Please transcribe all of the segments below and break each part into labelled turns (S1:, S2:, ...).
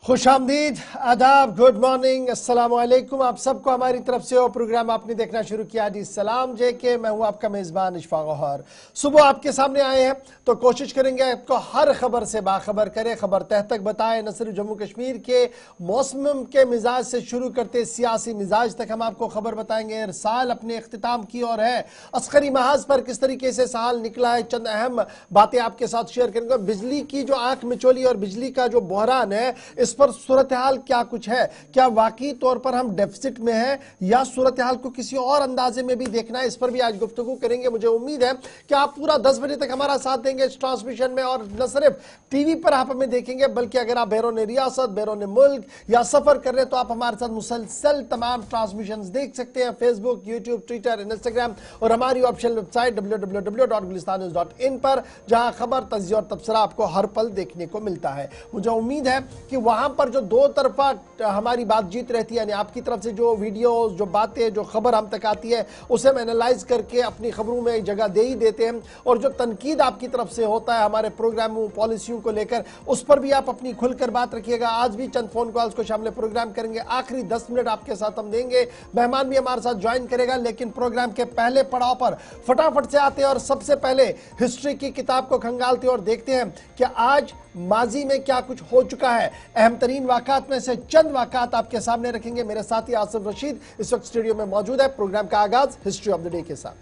S1: खुशामदीद, आदाब, good morning, अस्सलाम वालेकुम। आप सबको हमारी तरफ से वो प्रोग्राम आपने देखना शुरू किया जी सलाम जेके। मैं हूं आपका मेज़बान इशफाक गौहर। सुबह आपके सामने आए हैं तो कोशिश करेंगे आपको हर खबर से बाखबर करें, खबर तह तक बताएं। न सिर्फ जम्मू कश्मीर के मौसम के मिजाज से शुरू करते सियासी मिजाज तक हम आपको खबर बताएंगे। साल अपने अख्तिताम की ओर है, अस्करी महाज पर किस तरीके से साल निकला है, चंद अहम बातें आपके साथ शेयर करेंगे। बिजली की जो आंख मिचोली और बिजली का जो बहरान है, इस पर सूरत हाल क्या कुछ है, क्या वाकई तौर पर हम डेफिसिट में हैं या सूरत हाल को किसी और अंदाजे में भी देखना है, इस पर भी आज गुफ्तगू करेंगे। मुझे उम्मीद है कि आप पूरा 10 बजे तक हमारा साथ देंगे इस ट्रांसमिशन में, और न सिर्फ टीवी पर आप हमें देखेंगे बल्कि अगर आप बैरून रियासत, बैरून मुल्क या सफर कर रहे हैं तो आप हमारे साथ मुसलसल तमाम ट्रांसमिशन देख सकते हैं। फेसबुक, यूट्यूब, ट्विटर, इंस्टाग्राम और हमारी ऑफिशियल वेबसाइट www.gulistanews.in पर, जहां खबर, तज्जिया और तबसरा आपको हर पल देखने को मिलता है। मुझे उम्मीद है कि वहां पर जो दो तरफा हमारी बातचीत रहती है, यानी आपकी तरफ से जो वीडियोस, जो बातें, जो खबर हम तक आती है उसे हम एनालाइज करके अपनी खबरों में एक जगह दे ही देते हैं, और जो तनकीद आपकी तरफ से होता है हमारे प्रोग्रामों, पॉलिसियों को लेकर, उस पर भी आप अपनी खुलकर बात रखिएगा। आज भी चंद फोन कॉल्स को शामिल प्रोग्राम करेंगे, आखिरी 10 मिनट आपके साथ हम देंगे। मेहमान भी हमारे साथ ज्वाइन करेगा, लेकिन प्रोग्राम के पहले पड़ाव पर फटाफट से आते हैं और सबसे पहले हिस्ट्री की किताब को खंगालते और देखते हैं कि आज माजी में क्या कुछ हो चुका है। अहम तरीन वाक़ात में से चंद वाक़ात आपके सामने रखेंगे। मेरे साथी आसिफ रशीद इस वक्त स्टूडियो में मौजूद है। प्रोग्राम का आगाज हिस्ट्री ऑफ द डे के साथ।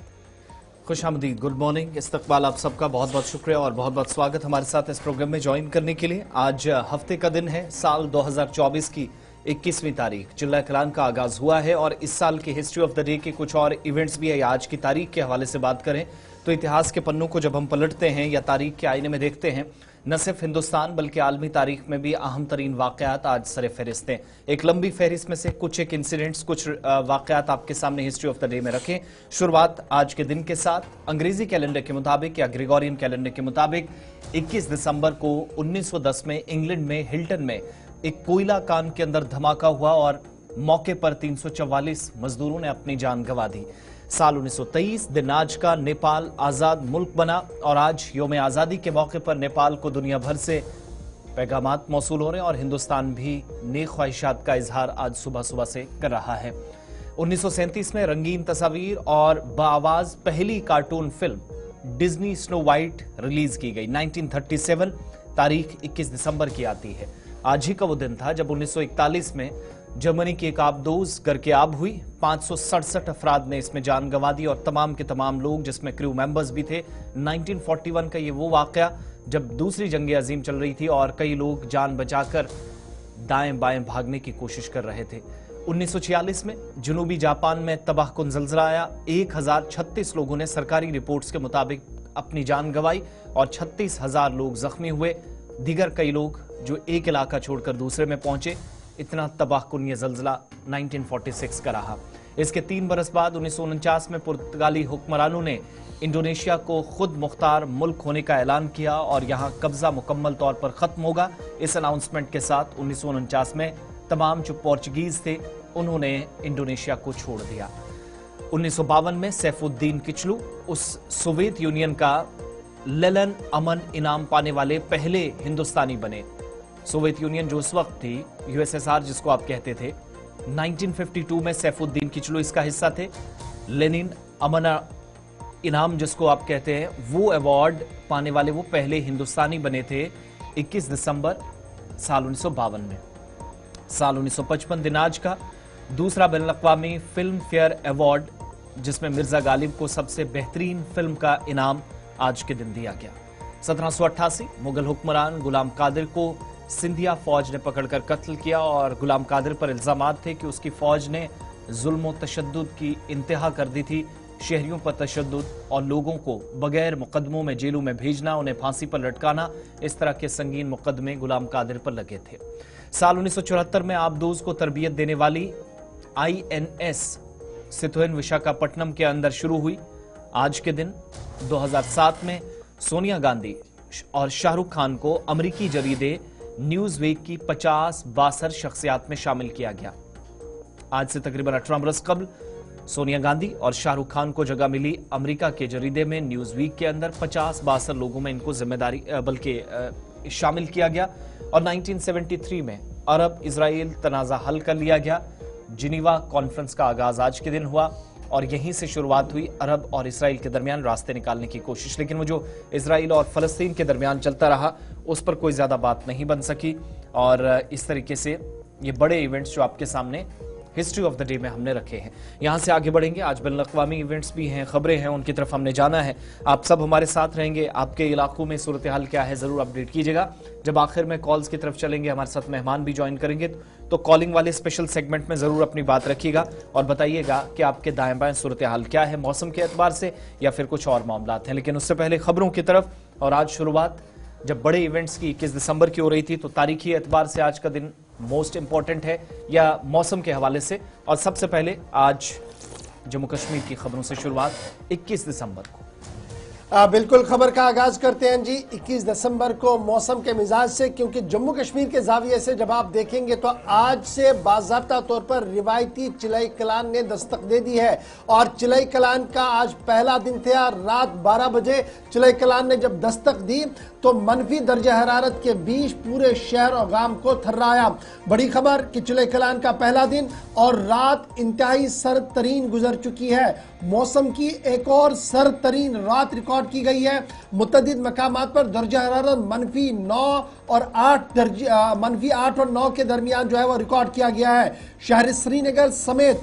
S2: खुशामदीद, गुड मॉर्निंग, इस्तकबाल आप सबका बहुत बहुत शुक्रिया और बहुत बहुत स्वागत हमारे साथ इस प्रोग्राम में ज्वाइन करने के लिए। आज हफ्ते का दिन है, साल 2024 की 21वीं तारीख, जिला कलान का आगाज हुआ है और इस साल की हिस्ट्री ऑफ द डे के कुछ और इवेंट्स भी है। आज की तारीख के हवाले से बात करें तो इतिहास के पन्नों को जब हम पलटते हैं या तारीख के आईने में देखते हैं, न सिर्फ हिंदुस्तान बल्कि आलमी तारीख में भी अहम तरीन वाकयात आज सरे फहरिस्त हैं। एक लंबी फहरिस्त में से कुछ एक इंसिडेंट्स, कुछ वाकयात आपके सामने हिस्ट्री ऑफ द डे में रखें। शुरुआत आज के दिन के साथ, अंग्रेजी कैलेंडर के मुताबिक या ग्रेगोरियन कैलेंडर के मुताबिक 21 दिसंबर को 1910 में इंग्लैंड में हिल्टन में एक कोयला कान के अंदर धमाका हुआ और मौके पर 344 मजदूरों ने अपनी जान गंवा दी। साल 1923 दिन आज का नेपाल आजाद मुल्क बना और आज यौम आजादी के मौके पर नेपाल को दुनिया भर से पैगामात मौसूल हो रहे हैं और हिंदुस्तान भी नेक ख्वाहिशात का इजहार आज सुबह सुबह से कर रहा है। 1937 में रंगीन तस्वीर और बाआवाज पहली cartoon film Disney snow white release की गई। 1937 तारीख 21 दिसंबर की आती है। आज ही का वो दिन था जब 1941 में जर्मनी की एक आबदोज करके आग हुई। 567 अफराद ने इसमें जान गंवा दी और तमाम के तमाम लोग, जिसमें क्रू मेंबर्स भी थे। 1941 का ये वो वाकया जब दूसरी जंग अजीम चल रही थी और कई लोग जान बचाकर दाएं बाएं भागने की कोशिश कर रहे थे। 1946 में जुनूबी जापान में तबाहकुन ज़ल्ज़ला आया। 1036 लोगों ने सरकारी रिपोर्ट्स के मुताबिक अपनी जान गंवाई और 36,000 लोग जख्मी हुए। दीगर कई लोग जो एक इलाका छोड़कर दूसरे में पहुंचे। इतना तबाहकुन ये ज़ल्ज़ला 1946 का रहा। इसके 3 बरस बाद 1949 में पुर्तगाली हुक्मरानों ने इंडोनेशिया को खुद मुख्तार मुल्क होने का ऐलान किया और यहाँ कब्जा मुकम्मल तौर पर खत्म होगा। इस अनाउंसमेंट के साथ 1949 में तमाम जो पोर्चुगीज थे उन्होंने इंडोनेशिया को छोड़ दिया। 1952 में सैफुद्दीन किचलू उस सोवियत यूनियन का लेलन अमन इनाम पाने वाले पहले हिंदुस्तानी बने। सोवियत यूनियन जो उस वक्त थी, यूएसएसआर जिसको आप कहते थे, 1952 में सैफुद्दीन किचलू इसका हिस्सा थे। लेनिन अमन इनाम जिसको आप कहते हैं, वो अवार्ड पाने वाले वो पहले हिंदुस्तानी बने थे 21 दिसंबर साल 1952 में। साल 1955 दिन आज का दूसरा बैनुल-अक़वामी फिल्म फेयर अवार्ड, जिसमें मिर्जा गालिब को सबसे बेहतरीन फिल्म का इनाम आज के दिन दिया गया। 1788 मुगल हुक्मरान गुलाम कादिर को सिंधिया फौज ने पकड़कर कत्ल किया और गुलाम कादिर पर इल्जामात थे कि उसकी फौज ने जुल्म और तशद्दुद की इंतहा कर दी थी। शहरियों पर तशद्दुद और लोगों को बगैर मुकदमों में जेलों में भेजना, उन्हें फांसी पर लटकाना, इस तरह के संगीन मुकदमे गुलाम कादिर पर लगे थे। साल 1974 में आबदोज को तरबियत देने वाली INS सितुएन विशाखापट्टनम के अंदर शुरू हुई। आज के दिन 2007 में सोनिया गांधी और शाहरुख खान को अमेरिकी जरीदे न्यूज वीक की 50 बासर शख्सियात में शामिल किया गया। आज से तकरीबन 18 बरस कबल सोनिया गांधी और शाहरुख खान को जगह मिली अमेरिका के जरीदे में न्यूज वीक के अंदर। 50 बासर लोगों में इनको जिम्मेदारी बल्कि शामिल किया गया और 1973 में अरब इजराइल तनाज़ा हल कर लिया गया। जिनीवा कॉन्फ्रेंस का आगाज आज के दिन हुआ और यहीं से शुरुआत हुई अरब और इजराइल के दरमियान रास्ते निकालने की कोशिश। लेकिन वो जो इजराइल और फलस्तीन के दरमियान चलता रहा उस पर कोई ज्यादा बात नहीं बन सकी और इस तरीके से ये बड़े इवेंट्स जो आपके सामने हिस्ट्री ऑफ द डे में हमने रखे हैं। यहां से आगे बढ़ेंगे। आज बैनुल अक़वामी इवेंट्स भी हैं, खबरें हैं, उनकी तरफ हमने जाना है। आप सब हमारे साथ रहेंगे। आपके इलाकों में सूरत हाल क्या है जरूर अपडेट कीजिएगा। जब आखिर में कॉल्स की तरफ चलेंगे, हमारे साथ मेहमान भी ज्वाइन करेंगे, तो कॉलिंग वाले स्पेशल सेगमेंट में जरूर अपनी बात रखिएगा और बताइएगा कि आपके दाएं बाएं सूरत हाल क्या है, मौसम के एतबार से या फिर कुछ और मामला हैं। लेकिन उससे पहले खबरों की तरफ। और आज शुरुआत जब बड़े इवेंट्स की 21 दिसंबर की हो रही थी, तो तारीखी एतबार से आज का दिन मोस्ट इंपॉर्टेंट है या मौसम के हवाले से। और सबसे पहले आज जम्मू कश्मीर की खबरों से शुरुआत 21 दिसंबर को।
S1: बिल्कुल खबर का आगाज करते हैं जी 21 दिसंबर को मौसम के मिजाज से, क्योंकि जम्मू कश्मीर के जाविये से जब आप देखेंगे तो आज से बाज़ाब्ता तौर पर रिवायती चिलई कलान ने दस्तक दे दी है। और चिलई कलान का आज पहला दिन था। रात 12 बजे चिलई कलान ने जब दस्तक दी तो मनफी दर्जा हरारत के बीच पूरे शहर और गांव को थर्राया। बड़ी खबर कि चिलई कलान का पहला दिन और रात इंतहाई सर्द तरीन गुजर चुकी है। मौसम की एक और सर्द तरीन रात रिकॉर्ड की गई है। मुतअद्दिद मकामात पर दर्जा हरारत -9 और 8 के दरमियान जो है वो रिकॉर्ड किया गया है। शहर श्रीनगर समेत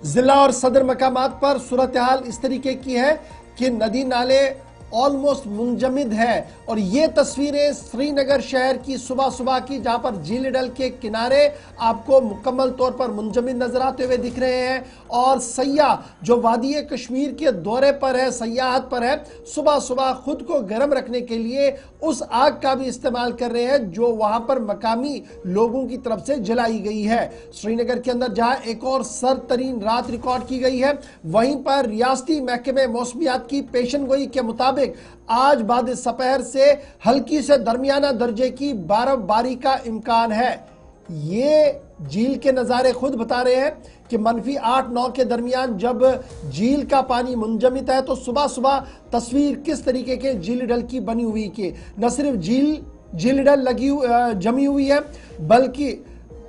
S1: जिला और सदर मकामात पर सूरत हाल इस तरीके की है कि नदी नाले ऑलमोस्ट मुंजमिद है। और ये तस्वीरें श्रीनगर शहर की सुबह सुबह की, जहां पर झील डल के किनारे आपको मुकम्मल तौर पर मुंजमिद नजर आते हुए दिख रहे हैं। और सयाह जो वादी कश्मीर के दौरे पर है, सयाहत पर है, सुबह सुबह खुद को गर्म रखने के लिए उस आग का भी इस्तेमाल कर रहे हैं जो वहां पर मकामी लोगों की तरफ से जलाई गई है। श्रीनगर के अंदर जहां एक और सर्द तरीन रात रिकॉर्ड की गई है, वहीं पर रियासती महकमे मौसमियात की पेशन गोई के मुताबिक आज बाद सपहर से हल्की से दरमियाना दर्जे की बर्फबारी का इम्कान है। ये झील के नज़ारे खुद बता रहे हैं कि -8-9 के दरमियान जब झील का पानी मुंजमिद है तो सुबह सुबह तस्वीर किस तरीके के झील डल की बनी हुई कि न सिर्फ झील डल जमी हुई है, बल्कि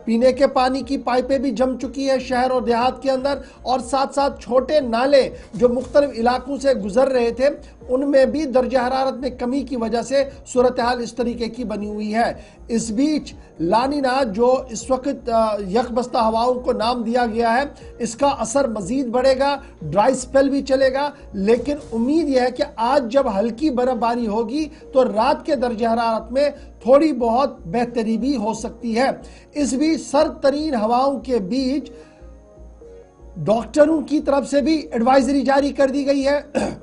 S1: पीने के पानी की पाइपें भी जम चुकी है शहर और देहात के अंदर। और साथ साथ छोटे नाले जो मुख्तलिफ इलाकों से गुजर रहे थे उनमें भी दर्जा हरारत में कमी की वजह से सूरत हाल इस तरीके की बनी हुई है। इस बीच लानिना जो इस वक्त यकबस्ता हवाओं को नाम दिया गया है, इसका असर मजीद बढ़ेगा, ड्राई स्पेल भी चलेगा। लेकिन उम्मीद यह है कि आज जब हल्की बर्फबारी होगी तो रात के दर्जा हरारत में थोड़ी बहुत बेहतरी भी हो सकती है। इस बीच सर्द तरीन हवाओं के बीच डॉक्टरों की तरफ से भी एडवाइजरी जारी कर दी गई है।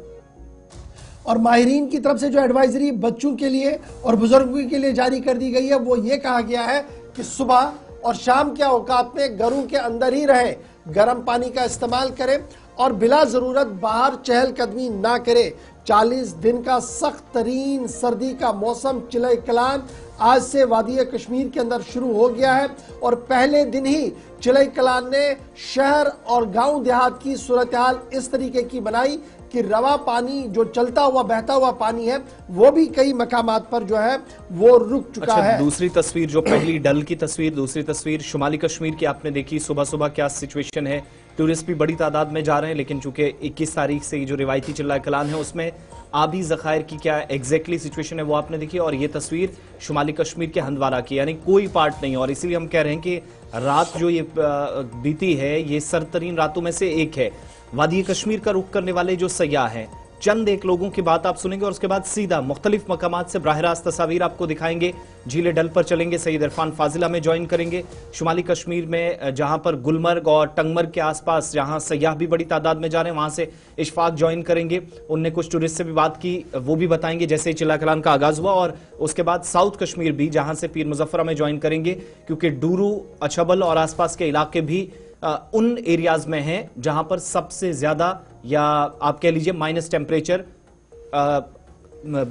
S1: और माहिरीन की तरफ से जो एडवाइजरी बच्चों के लिए और बुजुर्गों के लिए जारी कर दी गई है, वो ये कहा गया है कि सुबह और शाम के औकात में घरों के अंदर ही रहे, गर्म पानी का इस्तेमाल करें और बिला जरूरत बाहर चहलकदमी ना करें। 40 दिन का सख्त तरीन सर्दी का मौसम चिलई कलान आज से वादी कश्मीर के अंदर शुरू हो गया है। और पहले दिन ही चिलई कलान ने शहर और गांव देहात की सूरत हाल इस तरीके की बनाई कि रवा पानी जो चलता हुआ बहता हुआ पानी है वो भी कई मकामात पर जो है वो रुक चुका है।
S2: दूसरी तस्वीर जो पहली डल की तस्वीर, दूसरी तस्वीर शुमाली कश्मीर की आपने देखी। सुबह सुबह क्या सिचुएशन है, टूरिस्ट भी बड़ी तादाद में जा रहे हैं, लेकिन चूंकि 21 तारीख से जो रिवायती चिल्ला कलान है उसमें आबी ज़खायर की क्या एग्जैक्टली सिचुएशन है वो आपने देखी। और ये तस्वीर शुमाली कश्मीर के हंदवारा की, यानी कोई पार्ट नहीं। और इसीलिए हम कह रहे हैं कि रात जो ये बीती है ये सरतरीन रातों में से एक है। वादी कश्मीर का रुख करने वाले जो सयाह हैं, चंद एक लोगों की बात आप सुनेंगे और उसके बाद सीधा मुख्तलिफ मकामात से बराह रास्त तस्वीर आपको दिखाएंगे। झीले डल पर चलेंगे, सईद इरफान फाजिला में ज्वाइन करेंगे। शुमाली कश्मीर में जहां पर गुलमर्ग और टंगमर्ग के आसपास जहां सयाह भी बड़ी तादाद में जा रहे हैं, वहां से इशफाक ज्वाइन करेंगे। उनने कुछ टूरिस्ट से भी बात की, वो भी बताएंगे जैसे ही चिल्ला कलान का आगाज हुआ। और उसके बाद साउथ कश्मीर भी, जहां से पीर मुजफ्फरा में ज्वाइन करेंगे, क्योंकि डूरू, अछबल और आसपास के इलाके भी उन एरियाज में हैं जहां पर सबसे ज्यादा या आप कह लीजिए माइनस टेम्परेचर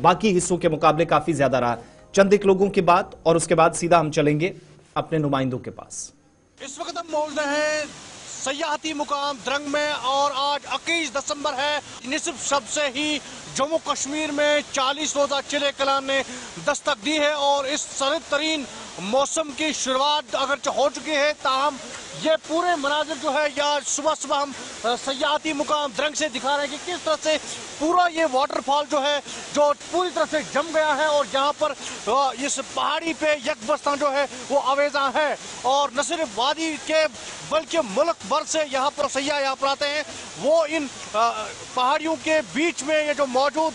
S2: बाकी हिस्सों के मुकाबले काफी ज्यादा रहा। चंद एक लोगों की बात और उसके बाद सीधा हम चलेंगे अपने नुमाइंदों के पास।
S3: इस वक्त हम मौजूद हैं सयाहती मुकाम द्रंग में और आज 21 दिसंबर है। निस्फ शब से ही जम्मू कश्मीर में 40 रोजा चिलई कलान ने दस्तक दी है और इस सर्द तरीन मौसम की शुरुआत अगर हो चुकी है, ताहम ये पूरे मनाजिर जो है या सुबह सुबह हम सयाहती मुकाम द्रंग से दिखा रहे हैं कि किस तरह से पूरा ये वाटरफॉल जो है जो पूरी तरह से जम गया है और यहाँ पर इस पहाड़ी पे यकबस्ता जो है वो आवेजा है। और न सिर्फ वादी के बल्कि मुल्क भर से यहाँ पर सयाह यहाँ पर आते हैं, वो इन पहाड़ियों के बीच में ये जो मौजूद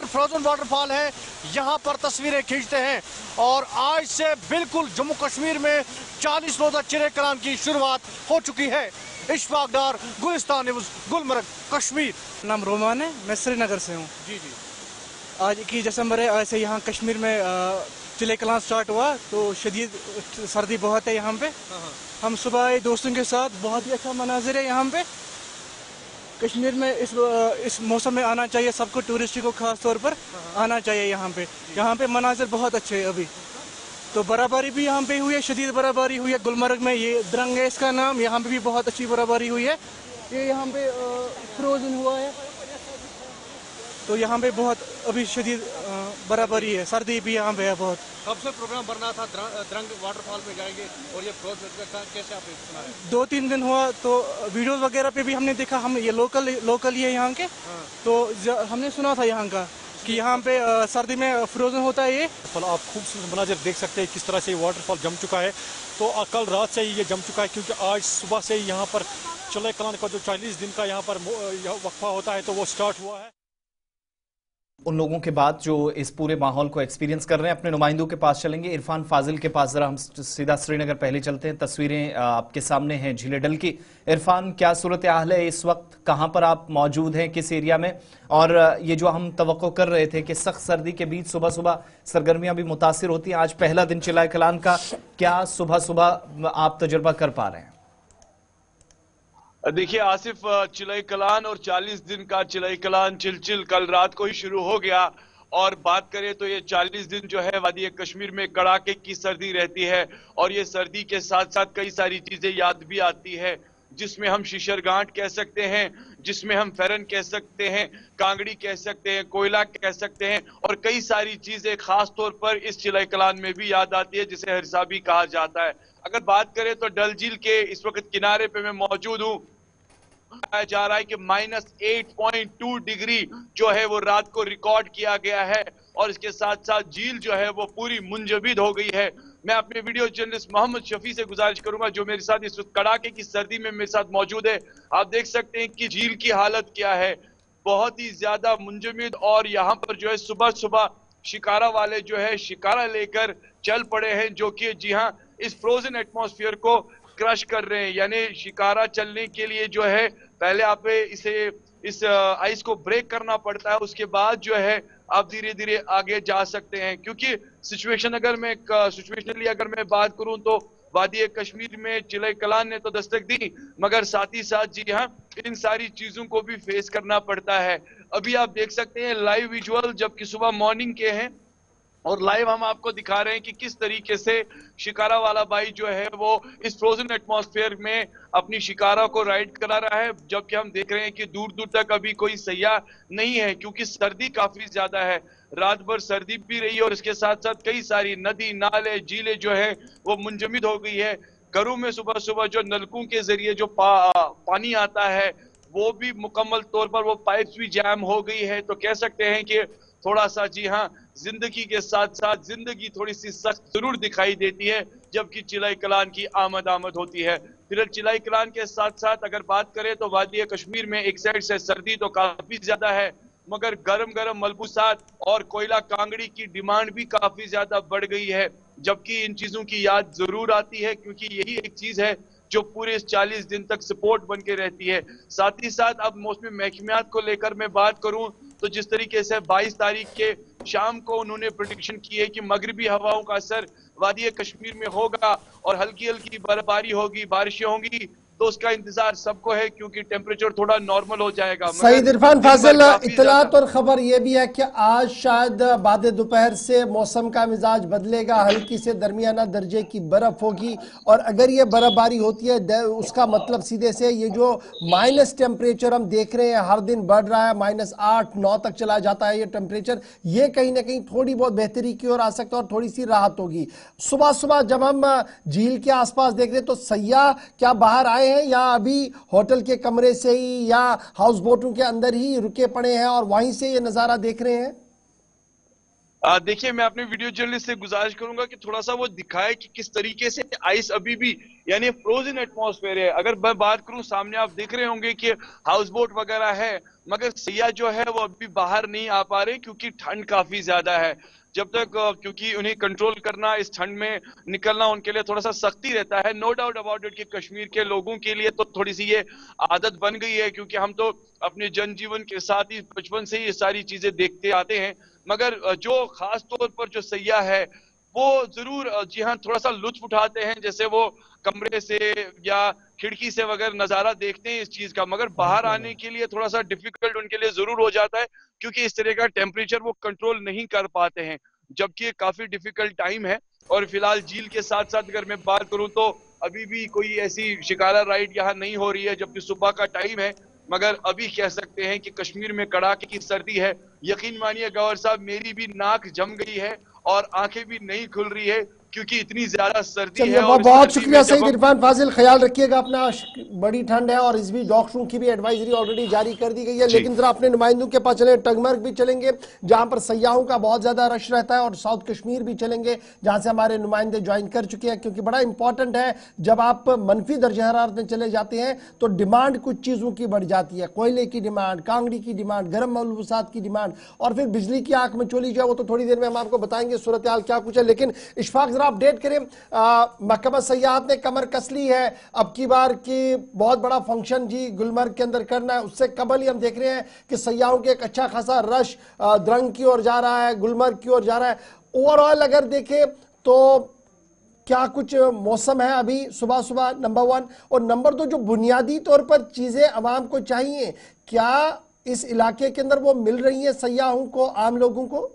S3: फ्रोजन वाटरफॉल है यहाँ पर तस्वीरें खींचते हैं। और आज से बिल्कुल जम्मू कश्मीर में 40 रोजा चिरे कलाम की शुरुआत हो चुकी है। इशफाक डार, गुलिस्तान न्यूज़, गुलमर्ग, कश्मीर।
S4: नाम रोमान है, मैं श्रीनगर से हूँ।
S3: जी जी।
S4: आज 21 दिसंबर है, आज से यहाँ कश्मीर में चिले कलाम स्टार्ट हुआ, तो शदीद सर्दी बहुत है यहाँ पे। हम सुबह आए दोस्तों के साथ, बहुत ही अच्छा मनाजिर है यहाँ पे। कश्मीर में इस मौसम में आना चाहिए सबको, टूरिस्ट को खास तौर पर आना चाहिए यहाँ पे। यहाँ पे मनाजिर बहुत अच्छे है अभी। तो बर्फबारी भी यहाँ पे हुई है, शदीद बर्फबारी हुई है गुलमर्ग में, ये द्रंग है इसका नाम, यहाँ पे भी बहुत अच्छी बर्फबारी हुई है। ये यहाँ पे फ्रोजन हुआ है, तो यहाँ पे बहुत अभी शदीद बर्फबारी है, सर्दी भी यहाँ पे है बहुत।
S3: कब से प्रोग्राम बनना था द्रंग वाटरफॉल में जाएंगे और ये कैसे आपने सुना है?
S4: 2-3 दिन हुआ, तो वीडियोस वगैरह पे भी हमने देखा, हम ये लोकल ही है यहाँ के। तो हमने सुना था यहाँ का कि यहाँ पे सर्दी में फ्रोजन होता है ये।
S5: आप खूबसूरत मनाजिर देख सकते हैं किस तरह से ये वाटरफॉल जम चुका है। तो कल रात से ही ये जम चुका है, क्योंकि आज सुबह से ही यहाँ पर चिले कलाम का जो 40 दिन का यहाँ पर वक्फा होता है तो वो स्टार्ट हुआ है।
S2: उन लोगों के बाद जो इस पूरे माहौल को एक्सपीरियंस कर रहे हैं, अपने नुमाइंदों के पास चलेंगे। इरफान फाजिल के पास जरा हम सीधा श्रीनगर पहले चलते हैं। तस्वीरें आपके सामने हैं झीले डल की। इरफान, क्या सूरत हाल है इस वक्त, कहां पर आप मौजूद हैं, किस एरिया में? और ये जो हम तवक्को कर रहे थे कि सख्त सर्दी के बीच सुबह सुबह सरगर्मियां भी मुतासिर होती हैं, आज पहला दिन चिलाए कलान का, क्या सुबह सुबह आप तजुर्बा कर पा रहे हैं?
S6: देखिए आसिफ, चिलई कलान और 40 दिन का चिलई कलान चिलचिल कल रात को ही शुरू हो गया। और बात करें तो ये 40 दिन जो है वादी कश्मीर में कड़ाके की सर्दी रहती है, और ये सर्दी के साथ साथ कई सारी चीजें याद भी आती है, जिसमें हम शीशर गांठ कह सकते हैं, जिसमें हम फेरन कह सकते हैं, कांगड़ी कह सकते हैं, कोयला कह सकते हैं, और कई सारी चीजें खास तौर पर इस चिलई कलान में भी याद आती है, जिसे हरसाबी कहा जाता है। अगर बात करें तो डल झील के इस वक्त किनारे पे मैं मौजूद हूँ। बताया जा रहा है कि -8.2 डिग्री जो है वो रात को रिकॉर्ड किया गया है, और इसके साथ साथ झील जो है वो पूरी मुंजबिद हो गई है। मैं अपने वीडियो जर्नलिस्ट मोहम्मद शफी से गुजारिश करूंगा, जो मेरे साथ इस कड़ाके की सर्दी में मेरे साथ मौजूद है। आप देख सकते हैं कि झील की हालत क्या है, बहुत ही ज्यादा मुंजमिद। और यहाँ पर जो है सुबह सुबह शिकारा वाले जो है शिकारा लेकर चल पड़े हैं, जो कि जी हाँ इस फ्रोजन एटमॉस्फेयर को क्रश कर रहे हैं। यानी शिकारा चलने के लिए जो है पहले आप इस आइस को ब्रेक करना पड़ता है, उसके बाद जो है आप धीरे धीरे आगे जा सकते हैं। क्योंकि सिचुएशनली अगर मैं बात करूं तो वादी कश्मीर में चिलई कलान ने तो दस्तक दी, मगर साथ ही साथ जी हाँ इन सारी चीजों को भी फेस करना पड़ता है। अभी आप देख सकते हैं लाइव विजुअल, जबकि सुबह मॉर्निंग के हैं, और लाइव हम आपको दिखा रहे हैं कि किस तरीके से शिकारा वाला भाई जो है वो इस फ्रोजन एटमॉस्फेयर में अपनी शिकारा को राइड करा रहा है, जबकि हम देख रहे हैं कि दूर दूर तक अभी कोई सयाह नहीं है, क्योंकि सर्दी काफी ज्यादा है। रात भर सर्दी भी रही है, और इसके साथ साथ कई सारी नदी नाले झीलें जो है वो मुंजमिद हो गई है। घरों में सुबह सुबह जो नलकों के जरिए जो पानी आता है वो भी मुकम्मल तौर पर वो पाइप्स भी जैम हो गई है। तो कह सकते हैं कि थोड़ा सा जी हाँ जिंदगी के साथ साथ जिंदगी थोड़ी सी सख्त जरूर दिखाई देती है, जबकि चिलई कलान की आमद होती है। फिर चिलई कलान के साथ साथ अगर बात करें तो वादी कश्मीर में एक साइड से सर्दी तो काफी ज्यादा है, मगर गरम गरम मलबूसात और कोयला कांगड़ी की डिमांड भी काफी ज्यादा बढ़ गई है। जबकि इन चीजों की याद जरूर आती है, क्योंकि यही एक चीज है जो पूरे 40 दिन तक सपोर्ट बन के रहती है। साथ ही साथ अब मौसमी महकमियात को लेकर मैं बात करूं तो जिस तरीके से 22 तारीख के शाम को उन्होंने प्रेडिक्शन की है कि मगरिबी हवाओं का असर वादी कश्मीर में होगा और हल्की हल्की बर्फबारी होगी, बारिशें होंगी, तो उसका इंतजार सबको है क्योंकि टेम्परेचर थोड़ा नॉर्मल हो जाएगा।
S1: सईद इरफान फाजिल, इत्तलात
S6: ज्यादा
S1: और खबर यह भी है कि आज शायद बाद दोपहर से मौसम का मिजाज बदलेगा, हल्की से दरमियाना दर्जे की बर्फ होगी और अगर ये बर्फबारी होती है उसका मतलब सीधे से ये जो माइनस टेम्परेचर हम देख रहे हैं हर दिन बढ़ रहा है, -8-9 तक चला जाता है ये टेम्परेचर, ये कहीं ना कहीं थोड़ी बहुत बेहतरी की ओर आ सकता है और थोड़ी सी राहत होगी। सुबह सुबह जब हम झील के आसपास देख रहे हैं तो सयाह क्या बाहर आए हैं या अभी होटल के कमरे से ही या हाउस बोटों के अंदर ही रुके पड़े हैं और वहीं से ये नजारा देख रहे हैं?
S6: देखिए, मैं अपने वीडियो जर्नलिस्ट से गुजारिश करूंगा कि थोड़ा सा वो दिखाए कि किस तरीके से आइस अभी भी यानी फ्रोजन एटमॉस्फेयर है। अगर मैं बात करूं, सामने आप देख रहे होंगे कि हाउस बोट वगैरह है, मगर सयाह जो है वो अभी बाहर नहीं आ पा रहे क्योंकि ठंड काफी ज्यादा है। जब तक क्योंकि उन्हें कंट्रोल करना, इस ठंड में निकलना उनके लिए थोड़ा सा सख्ती रहता है। नो डाउट अबाउट इट कि कश्मीर के लोगों के लिए तो थोड़ी सी ये आदत बन गई है क्योंकि हम तो अपने जनजीवन के साथ ही बचपन से ही ये सारी चीजें देखते आते हैं। मगर जो खास तौर पर जो सयाह है वो जरूर जी हाँ थोड़ा सा लुत्फ उठाते हैं, जैसे वो कमरे से या खिड़की से वगैरह नजारा देखते हैं इस चीज का, मगर बाहर आने के लिए थोड़ा सा डिफिकल्ट उनके लिए जरूर हो जाता है क्योंकि इस तरह का टेम्परेचर वो कंट्रोल नहीं कर पाते हैं, जबकि काफी डिफिकल्ट टाइम है। और फिलहाल झील के साथ साथ अगर मैं बात करूं तो अभी भी कोई ऐसी शिकारा राइड यहाँ नहीं हो रही है, जबकि सुबह का टाइम है। मगर अभी कह सकते हैं कि कश्मीर में कड़ाके की सर्दी है। यकीन मानिए गौर साहब, मेरी भी नाक जम गई है और आंखें भी नहीं खुल रही है क्योंकि इतनी ज्यादा सर्दी है। और
S1: बहुत शुक्रिया सईद इरफान फाजिल, ख्याल रखिएगा अपना, बड़ी ठंड है और इस बीच डॉक्टरों की भी एडवाइजरी ऑलरेडी जारी कर दी गई है। लेकिन जरा अपने नुमाइंदों के पास चले, टंगमर्ग भी चलेंगे जहां पर सयाहों का बहुत ज्यादा रश रहता है और साउथ कश्मीर भी चलेंगे जहां से हमारे नुमाइंदे ज्वाइन कर चुके हैं, क्योंकि बड़ा इंपॉर्टेंट है जब आप मनफी दर्जा हरारत में चले जाते हैं तो डिमांड कुछ चीजों की बढ़ जाती है, कोयले की डिमांड, कांगड़ी की डिमांड, गर्म मलबूसात की डिमांड और फिर बिजली की आंख में चोली जाए, वो तो थोड़ी देर में हम आपको बताएंगे सूरत हाल क्या कुछ है। लेकिन इशफाक जरा अपडेट करें, महकमा सयाहत ने कमर कस ली है, अब की बार की बहुत बड़ा फंक्शन जी गुलमर्ग के अंदर करना है, उससे कबल ही हम देख रहे हैं कि सयाहों के एक अच्छा खासा रश द्रंग की ओर जा रहा है, गुलमर्ग की ओर जा रहा है। ओवरऑल अगर देखें तो क्या कुछ मौसम है अभी सुबह सुबह, नंबर 1, और नंबर 2 जो बुनियादी तौर पर चीजें आवाम को चाहिए क्या इस इलाके के अंदर वो मिल रही है सयाहों को, आम लोगों को?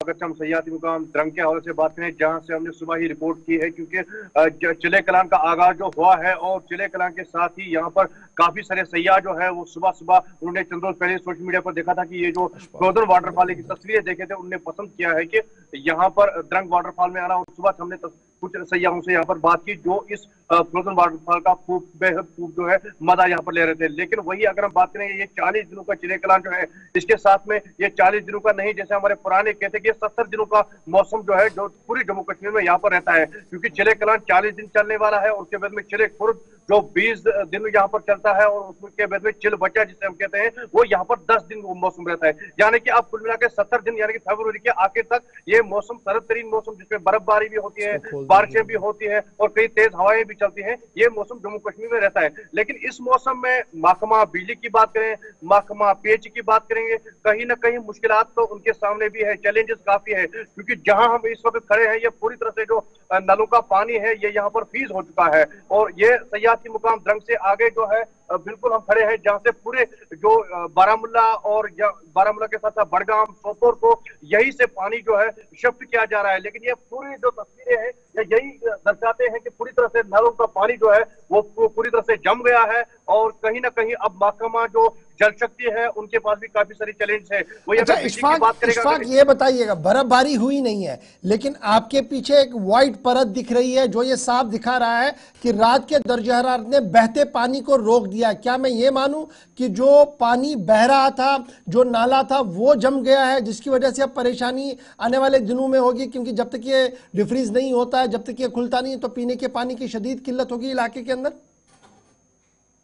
S7: अगर हम सयाहती मुकाम द्रंग के हवाले से बात करें, जहां से हमने सुबह ही रिपोर्ट की है, क्योंकि चिले कलान का आगाज जो हुआ है और चिले कलान के साथ ही यहाँ पर काफी सारे सयाह जो है वो सुबह सुबह उन्होंने चंद रोज पहले सोशल मीडिया पर देखा था कि ये जो फ्रोजन वाटरफॉल की तस्वीरें देखे थे, उन्होंने पसंद किया है कि यहाँ पर द्रंग वाटरफॉल में आना। और सुबह हमने कुछ सयाहों से यहाँ पर बात की जो इस फ्रोजन वाटरफॉल का बेहद खूब जो है मजा यहाँ पर ले रहे थे। लेकिन वही अगर हम बात करें, ये 40 दिनों का चिले कलान जो है, इसके साथ में ये 40 दिनों का नहीं, जैसे हमारे पुराने कहते कि 70 दिनों का मौसम जो है जो पूरी जम्मू कश्मीर में यहाँ पर रहता है, क्योंकि चिले कलान 40 दिन चलने वाला है और उसके बाद में चिले खुर्द जो 20 दिन यहाँ पर चलता है और उसके बाद में चिल बच्चा जिसे हम कहते हैं वो यहाँ पर 10 दिन मौसम रहता है। यानी कि अब कुल मिलाकर 70 दिन यानी कि फरवरी के आखिर तक ये मौसम सरद तरीन मौसम, जिसमें बर्फबारी भी होती है, बारिशें भी होती है और कई तेज हवाएं भी चलती हैं, ये मौसम जम्मू कश्मीर में रहता है। लेकिन इस मौसम में महकमा बिजली की बात करें, महकमा पेच की बात करेंगे, कहीं ना कहीं मुश्किलात तो उनके सामने भी है, चैलेंजेस काफी है, क्योंकि जहां हम इस वक्त खड़े हैं ये पूरी तरह से जो नलों का पानी है ये यहाँ पर फ्रीज हो चुका है। और ये सयाहती मुकाम द्रंग से आगे जो है बिल्कुल हम खड़े हैं जहां से पूरे जो बारामुल्ला और बारामुल्ला के साथ साथ बड़गाम, सोपोर को यही से पानी जो है शिफ्ट किया जा रहा है। लेकिन ये पूरी जो तस्वीरें हैं यही दर्शाते हैं कि पूरी तरह से नलों का पानी जो है वो पूरी तरह से जम गया है और कहीं ना कहीं अब महकमा जो जल शक्ति है उनके पास भी काफी सारी चैलेंज है।
S1: अच्छा इशफाक ये बताइएगा, बर्फबारी हुई नहीं है लेकिन आपके पीछे एक व्हाइट परत दिख रही है जो ये साफ दिखा रहा है कि रात के दर्जे हरारत ने बहते पानी को रोक दिया। क्या मैं ये मानूं कि जो पानी बह रहा था, जो नाला था, वो जम गया है जिसकी वजह से अब परेशानी आने वाले दिनों में होगी, क्योंकि जब तक ये डिफ्रीज नहीं होता है, जब तक ये खुलता नहीं है तो पीने के पानी की शदीद किल्लत होगी इलाके के अंदर?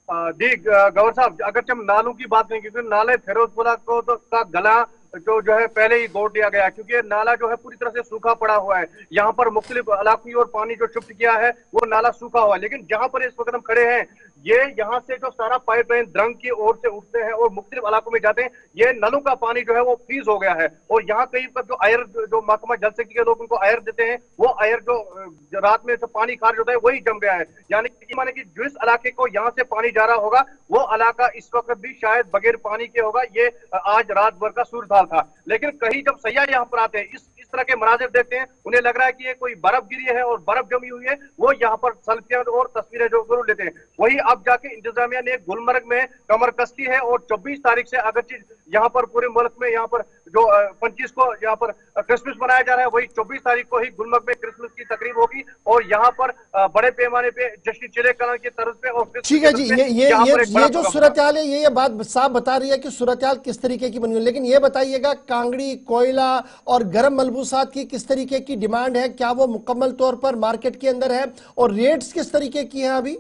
S7: जी गौर साहब, अगर हम नालों की बात करें, क्योंकि नाले फिरोजपुरा को तो का गला जो है पहले ही गोड़ दिया गया, क्योंकि नाला जो है पूरी तरह से सूखा पड़ा हुआ है। यहाँ पर मुख्तलिफ इलाकों और पानी जो शिफ्ट किया है वो नाला सूखा हुआ है। लेकिन जहां पर इस वक्त हम खड़े हैं, ये यहाँ से जो सारा पाइपलाइन द्रंग की ओर से उठते हैं और मुख्तलिफ इलाकों में जाते हैं, ये नलों का पानी जो है वो फ्रीज हो गया है और यहाँ कहीं पर जो आयर जो महकमा जल शक्ति के लोग उनको आयर देते हैं, वो आयर जो रात में जो पानी खारिज होता है वही जम गया है। यानी कि माने कि जिस इलाके को यहाँ से पानी जा रहा होगा वो इलाका इस वक्त भी शायद बगैर पानी के होगा। ये आज रात भर का सूरत हाल था। लेकिन कहीं जब सैयाह यहाँ पर आते हैं, इस तरह के मनाजिर देखते हैं, उन्हें लग रहा है कि ये कोई बर्फ गिरी है और बर्फ जमी हुई है, वो यहाँ पर सेल्फियां और तस्वीरें जो जरूर लेते हैं। वही अब जाके इंतजामिया ने गुलमर्ग में कमर कस की है और 24 तारीख से अगरचे यहाँ पर पूरे मुल्क में यहाँ पर जो 25 को यहाँ पर क्रिसमस मनाया जा रहा है, वही 24 तारीख को ही गुलमर्ग में क्रिसमस की तकरीब होगी और यहाँ पर बड़े पैमाने पे जश्न चिले कलां की तरफ पे और
S1: ठीक है जी। ये जो सूरत हाल है, ये बात साफ बता रही है कि सूरत हाल किस तरीके की बनी हुई। लेकिन ये बताइएगा, कांगड़ी, कोयला और गर्म मलबूसात की किस तरीके की डिमांड है? क्या वो मुकम्मल तौर पर मार्केट के अंदर है और रेट्स किस तरीके की हैं अभी?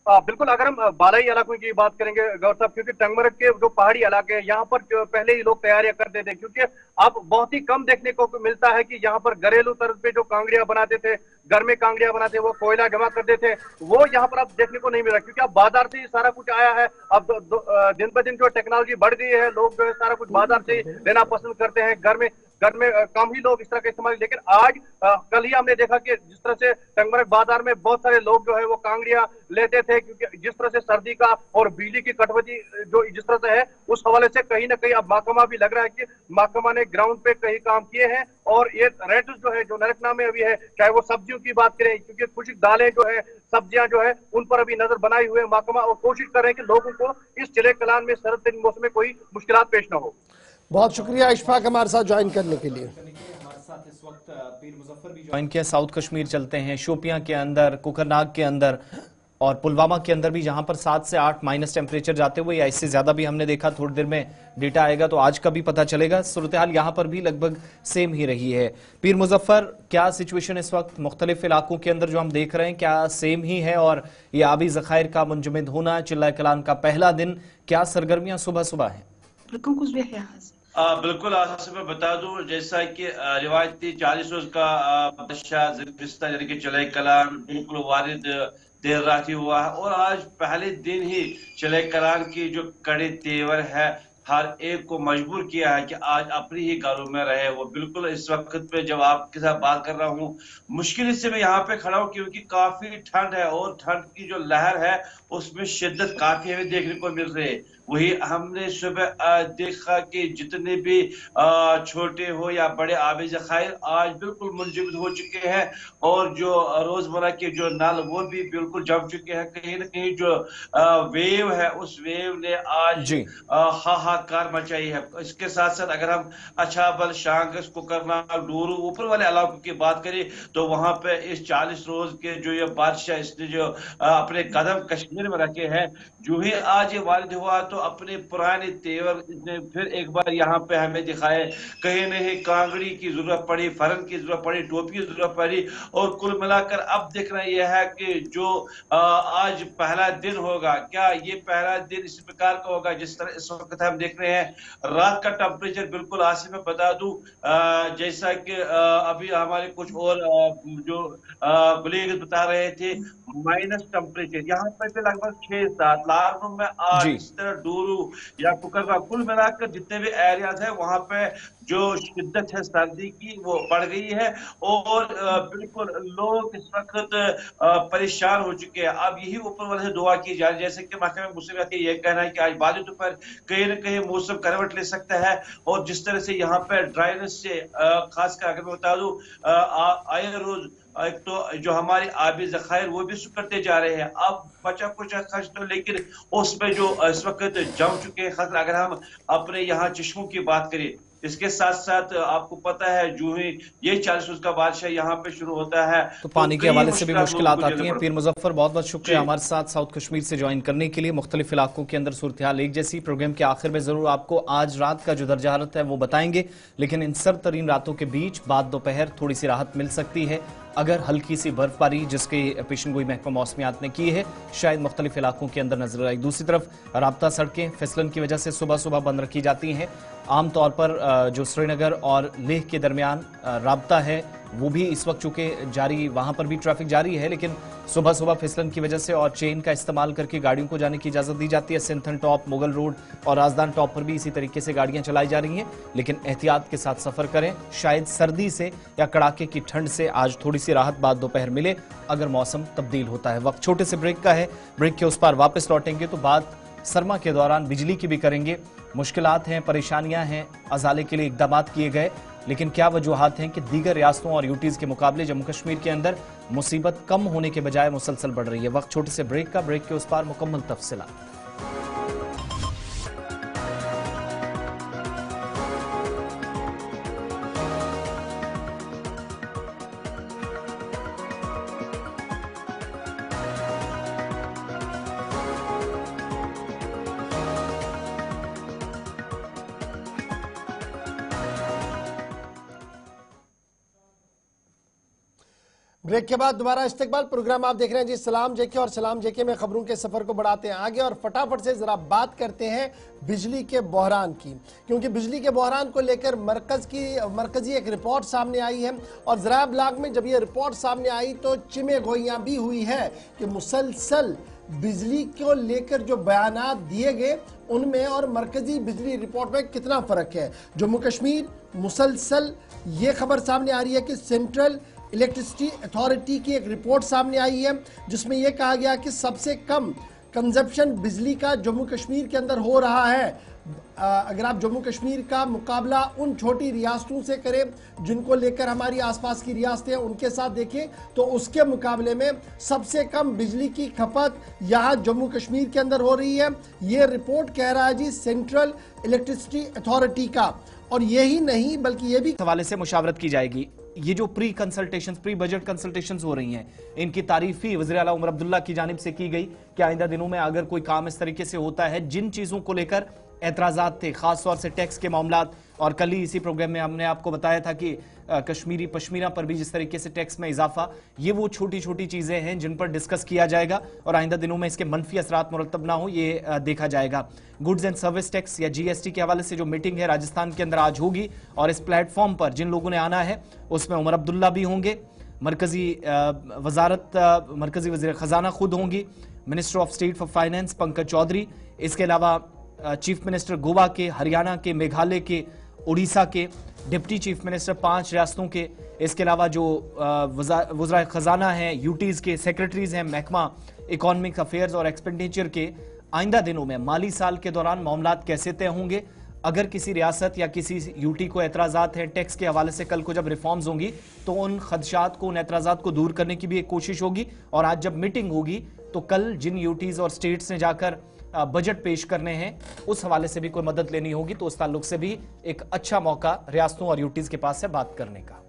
S7: बिल्कुल, अगर हम बालाई इलाकों की बात करेंगे गौर साहब, क्योंकि टंगमर्ग के जो पहाड़ी इलाके हैं यहाँ पर पहले ही लोग तैयारियां करते थे, क्योंकि अब बहुत ही कम देखने को मिलता है कि यहाँ पर घरेलू तर्ज पे जो कांगड़ियां बनाते थे, घर में कांगड़ियां बनाते, वो कोयला जमा करते थे, वो यहाँ पर अब देखने को नहीं मिल रहा, क्योंकि अब बाजार से ही सारा कुछ आया है। अब दिन ब दिन जो टेक्नोलॉजी बढ़ गई है, लोग जो है सारा कुछ बाजार से ही लेना पसंद करते हैं। घर में कम ही लोग इस तरह का इस्तेमाल। लेकिन आज कल ही हमने देखा कि जिस तरह से टंगमर्ग बाजार में बहुत सारे लोग जो है वो कांगड़ियां लेते थे, क्योंकि जिस तरह से सर्दी का और बिजली की कटौती जो जिस तरह से है, उस हवाले से कहीं ना कहीं अब महकमा भी लग रहा है कि महकमा ने ग्राउंड पे कहीं काम किए हैं और ये रेट जो है जो नरकनामे अभी है, चाहे वो सब्जियों की बात करें, क्योंकि कुछ दालें जो है, सब्जियां जो है, उन पर अभी नजर बनाई हुए महकमा और कोशिश कर रहे हैं कि लोगों को इस चिले कलान में सर्द तरीन मौसम में कोई मुश्किलात पेश न हो।
S1: बहुत शुक्रिया इशफाक हमारे साथ ज्वाइन करने के लिए।
S2: हमारे साथ इस वक्त पीर मुजफ्फर भी ज्वाइन किया। साउथ कश्मीर चलते हैं, शोपियां के अंदर, कुकरनाग के अंदर और पुलवामा के अंदर भी जहां पर 7 से 8 माइनस टेम्परेचर जाते हुए या इससे ज्यादा भी हमने देखा। थोड़ी देर में डेटा आएगा तो आज का भी पता चलेगा। सूरत हाल यहां पर भी लगभग सेम ही रही है। पीर मुजफ्फर, क्या सिचुएशन इस वक्त मुख्तलिफ इलाकों के अंदर जो हम देख रहे हैं, क्या सेम ही है? और ये आबी ज़खायर का मुंजमद होना, चिल्ला कलान का पहला दिन, क्या सरगर्मियां सुबह सुबह है?
S8: बिल्कुल, आज मैं बता दूं, जैसा कि रिवायती 40 रोज का बादशाह यानी कि चिल्ला कलान बिल्कुल वारिद देर रात ही हुआ है और आज पहले दिन ही चिल्ला कलान की जो कड़े तेवर है, हर एक को मजबूर किया है कि आज अपनी ही घरों में रहे। वो बिल्कुल इस वक्त पे जब आपके साथ बात कर रहा हूँ, मुश्किल से मैं यहाँ पे खड़ा हूँ, क्योंकि काफी ठंड है और ठंड की जो लहर है उसमें शिद्दत काफी हमें देखने को मिल रही है। वही हमने सुबह देखा कि जितने भी छोटे हो या बड़े आबी ज़खायर आज बिल्कुल मुंजमद हो चुके हैं और जो रोजमर्रा के जो नल वो भी बिल्कुल जम चुके हैं। कहीं ना कहीं जो वेव है, उस वेव ने आज हाहाकार मचाई है। इसके साथ साथ अगर हम अछाबल, शांगस, कुकरनाग, डूरू ऊपर वाले इलाकों की बात करें तो वहां पे इस 40 रोज के जो ये बादशाह इसने जो अपने कदम कश्मीर में रखे हैं, जो ही आज ये वारिद हुआ तो अपने पुराने तेवर ने फिर एक बार यहाँ पे हमें दिखाए। कहीं नहीं कांगड़ी की जरूरत पड़ी, फरन की जरूरत पड़ी, टोपी की जरूरत पड़ी और कुल मिलाकर अब देखना यह है कि जो आज पहला दिन होगा, क्या ये पहला दिन इस प्रकार का होगा जिस तरह इस वक्त हम देख रहे हैं। रात का टेम्परेचर बिल्कुल आसिफ में बता दूं, जैसा कि अभी हमारे कुछ और जो बुलेग बता रहे थे, माइनस टेम्परेचर यहाँ पर भी लगभग 6-7 लाख में आज इस तरह डूरू या कुकरनाग कुल मिलाकर जितने भी एरियाज है वहां पे जो शिद्दत है सर्दी की वो बढ़ गई है और बिल्कुल लोग इस वक्त परेशान हो चुके हैं। अब यही ऊपर वाले से दुआ की जाए, जैसे कि महकमे मुस्लिम ये कहना है कि आज बाद दोपहर कहीं न कहीं मौसम करवट ले सकता है और जिस तरह से यहाँ पे ड्राइनेस से खासकर अगर मैं बता दूं आए रोज एक तो जो हमारे आबी ज़खायर वो भी सुकड़ते जा रहे हैं। अब बचा कुछ खर्च तो, लेकिन उसमें जो इस वक्त जम चुके हैं, खासकर अगर हम अपने यहाँ चश्मों की बात करें। इसके साथ साथ आपको पता है जो ही ये 40 रोज का बादशाह यहाँ पे शुरू होता है
S2: तो पानी के हवाले से भी मुश्किलात आती हैं। पीर मुजफ्फर, बहुत बहुत शुक्रिया हमारे साथ साउथ कश्मीर से ज्वाइन करने के लिए। मुख्तलिफ इलाकों के अंदर सूरत हाल एक जैसी। प्रोग्राम के आखिर में जरूर आपको आज रात का जो दर्जा हरारत है वो बताएंगे, लेकिन इन सर्द तरीन रातों के बीच बाद दोपहर थोड़ी सी राहत मिल सकती है अगर हल्की सी बर्फबारी जिसकी पेशनगोई महकमा मौसमियात ने की है शायद मुख्तलिफ इलाकों के अंदर नजर आई। दूसरी तरफ राब्ता सड़कें फिसलन की वजह से सुबह सुबह बंद रखी जाती हैं। आमतौर पर जो श्रीनगर और लेह के दरमियान राब्ता है वो भी इस वक्त चूंकि जारी, वहां पर भी ट्रैफिक जारी है, लेकिन सुबह सुबह फिसलन की वजह से और चेन का इस्तेमाल करके गाड़ियों को जाने की इजाजत दी जाती है। सिंथन टॉप, मुगल रोड और राजदान टॉप पर भी इसी तरीके से गाड़ियां चलाई जा रही हैं, लेकिन एहतियात के साथ सफर करें। शायद सर्दी से या कड़ाके की ठंड से आज थोड़ी सी राहत बाद दोपहर मिले अगर मौसम तब्दील होता है। वक्त छोटे से ब्रेक का है, ब्रेक के उस पार वापस लौटेंगे तो बात सरमा के दौरान बिजली की भी करेंगे। मुश्किलात हैं, परेशानियां हैं, अजाले के लिए इकदाम किए गए, लेकिन क्या वजूहात हैं कि दीगर रियासतों और यूटीज के मुकाबले जम्मू कश्मीर के अंदर मुसीबत कम होने के बजाय मुसलसल बढ़ रही है। वक्त छोटे से ब्रेक का, ब्रेक के उस पार मुकम्मल तफसीलात।
S1: ब्रेक के बाद दोबारा इस्तेकबाल प्रोग्राम आप देख रहे हैं जी सलाम जेके, और सलाम जेके में खबरों के सफर को बढ़ाते हैं आगे और फटाफट से जरा बात करते हैं बिजली के बहरान की, क्योंकि बिजली के बहरान को लेकर मरकजी एक रिपोर्ट सामने आई है और जरा ब्लॉग में जब ये रिपोर्ट सामने आई तो चिमे गोइयां भी हुई है कि मुसलसल बिजली को लेकर जो बयानात दिए गए उनमें और मरकजी बिजली रिपोर्ट में कितना फर्क है। जम्मू कश्मीर मुसलसल ये खबर सामने आ रही है कि सेंट्रल इलेक्ट्रिसिटी अथॉरिटी की एक रिपोर्ट सामने आई है जिसमें यह कहा गया कि सबसे कम कंजप्शन बिजली का जम्मू कश्मीर के अंदर हो रहा है। अगर आप जम्मू कश्मीर का मुकाबला उन छोटी रियासतों से करें जिनको लेकर हमारी आसपास की रियासतें हैं उनके साथ देखें तो उसके मुकाबले में सबसे कम बिजली की खपत यहाँ जम्मू कश्मीर के अंदर हो रही है। ये रिपोर्ट कह रहा है जी सेंट्रल इलेक्ट्रिसिटी अथॉरिटी का। और यही नहीं बल्कि ये भी
S2: हवाले से मुशावरत की जाएगी। ये जो प्री बजट कंसल्टेशंस हो रही हैं, इनकी तारीफ ही वज़ीर आला उमर अब्दुल्ला की जानिब से की गई कि आइंदा दिनों में अगर कोई काम इस तरीके से होता है, जिन चीज़ों को लेकर एतराज़ात थे, खासतौर से टैक्स के मामलात, और कल ही इसी प्रोग्राम में हमने आपको बताया था कि कश्मीरी पश्मीना पर भी जिस तरीके से टैक्स में इजाफा, ये वो छोटी छोटी चीज़ें हैं जिन पर डिस्कस किया जाएगा और आइंदा दिनों में इसके मनफी असरात मुरतब ना हो ये देखा जाएगा। गुड्स एंड सर्विस टैक्स या जीएसटी के हवाले से जो मीटिंग है राजस्थान के अंदर आज होगी और इस प्लेटफॉर्म पर जिन लोगों ने आना है उसमें उमर अब्दुल्ला भी होंगे, मरकजी वज़ीर ख़जाना खुद होंगी, minister of state for finance Pankaj Chaudhary, इसके अलावा चीफ मिनिस्टर गोवा के, हरियाणा के, मेघालय के, उड़ीसा के, डिप्टी चीफ मिनिस्टर 5 रियासतों के, इसके अलावा जो वज़राए ख़जाना हैं, यूटीज़ के सेक्रेटरीज हैं, महकमा इकोनॉमिक अफेयर्स और एक्सपेंडिचर के, आइंदा दिनों में माली साल के दौरान मामलात कैसे तय होंगे। अगर किसी रियासत या किसी यूटी को एतराज़ात हैं टैक्स के हवाले से, कल को जब रिफॉर्म्स होंगी तो उन खदशात को, उन एतराज़ात को दूर करने की भी एक कोशिश होगी। और आज जब मीटिंग होगी तो कल जिन यूटीज़ और स्टेट्स ने जाकर बजट पेश करने हैं उस हवाले से भी कोई मदद लेनी होगी, तो उस ताल्लुक से भी एक अच्छा मौका रियासतों और यूटीज़ के पास है बात करने का।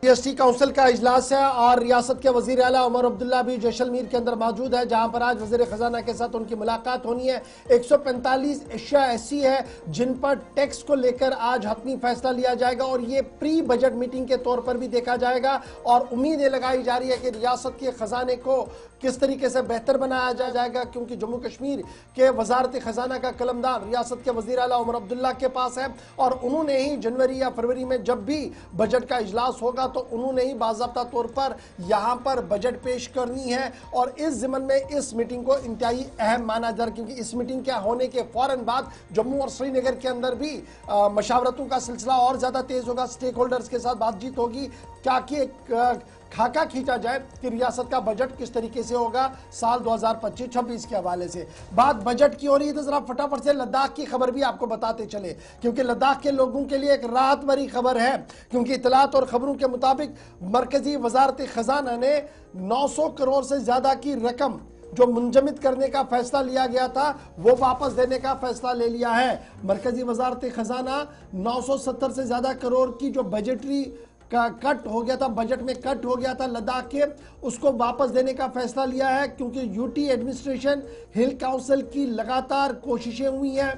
S1: जीएसटी काउंसिल का इजलास है और रियासत के वजीर आला उमर अब्दुल्ला भी जैसलमेर के अंदर मौजूद है, जहां पर आज वजीर खजाना के साथ उनकी मुलाकात होनी है। 145 अशिया ऐसी है जिन पर टैक्स को लेकर आज हतमी फैसला लिया जाएगा और ये प्री बजट मीटिंग के तौर पर भी देखा जाएगा और उम्मीद ये लगाई जा रही है कि रियासत के खजाने को किस तरीके से बेहतर बनाया जाएगा, क्योंकि जम्मू कश्मीर के वजारत खजाना का कलमदान रियासत के वजीर आला उमर अब्दुल्ला के पास है और उन्होंने ही जनवरी या फरवरी में जब भी बजट का इजलास होगा तो उन्होंने ही बाज़ाब्ता तौर पर यहां पर बजट पेश करनी है। और इस ज़िमन में इस मीटिंग को इंतहाई अहम माना जा रहा है, क्योंकि इस मीटिंग के होने के फौरन बाद जम्मू और श्रीनगर के अंदर भी मशावरतों का सिलसिला और ज्यादा तेज होगा, स्टेक होल्डर्स के साथ बातचीत होगी ताकि खाका खींचा जाए कि रियासत का बजट किस तरीके से होगा साल 2025-26 के हवाले से। बात बजट की हो रही है तो जरा फटाफट से लद्दाख की खबर भी आपको बताते चले, क्योंकि लद्दाख के लोगों के लिए एक राहत भरी खबर है, क्योंकि इतलात और खबरों के मुताबिक मरकजी वजारत खजाना ने 900 करोड़ से ज्यादा की रकम जो मुंजमद करने का फैसला लिया गया था वो वापस देने का फैसला ले लिया है। मरकजी वजारत खजाना 970 से ज्यादा करोड़ की जो बजटरी का कट हो गया था, बजट में कट हो गया था लद्दाख के, उसको वापस देने का फैसला लिया है, क्योंकि यूटी एडमिनिस्ट्रेशन हिल काउंसिल की लगातार कोशिशें हुई हैं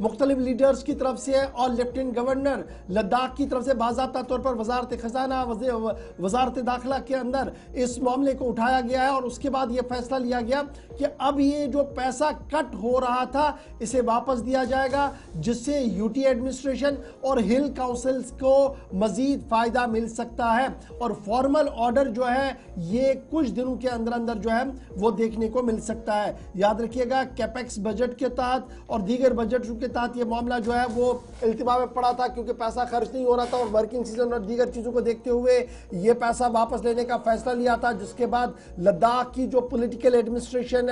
S1: मुख्तलिफ लीडर्स की तरफ से और लेफ्टिनेंट गवर्नर लद्दाख की तरफ से बाज़ाब्ता तौर पर वजारत खजाना वजारत दाखिला के अंदर इस मामले को उठाया गया है और उसके बाद यह फैसला लिया गया कि अब ये जो पैसा कट हो रहा था इसे वापस दिया जाएगा, जिससे यूटी एडमिनिस्ट्रेशन और हिल काउंसिल्स को मजीद फायदा मिल सकता है। और फॉर्मल ऑर्डर जो है ये कुछ दिनों के अंदर अंदर जो है वो देखने को मिल सकता है। याद रखिएगा कैपेक्स बजट के तहत और दीगर बजटों के तहत ये मामला जो है वो इल्तिमा में पड़ा था, क्योंकि पैसा खर्च नहीं हो रहा था और वर्किंग सीजन और दीगर चीजों को देखते हुए ये पैसा वापस लेने का फैसला लिया था, जिसके बाद लद्दाख की जो पॉलिटिकल एडमिनिस्ट्रेशन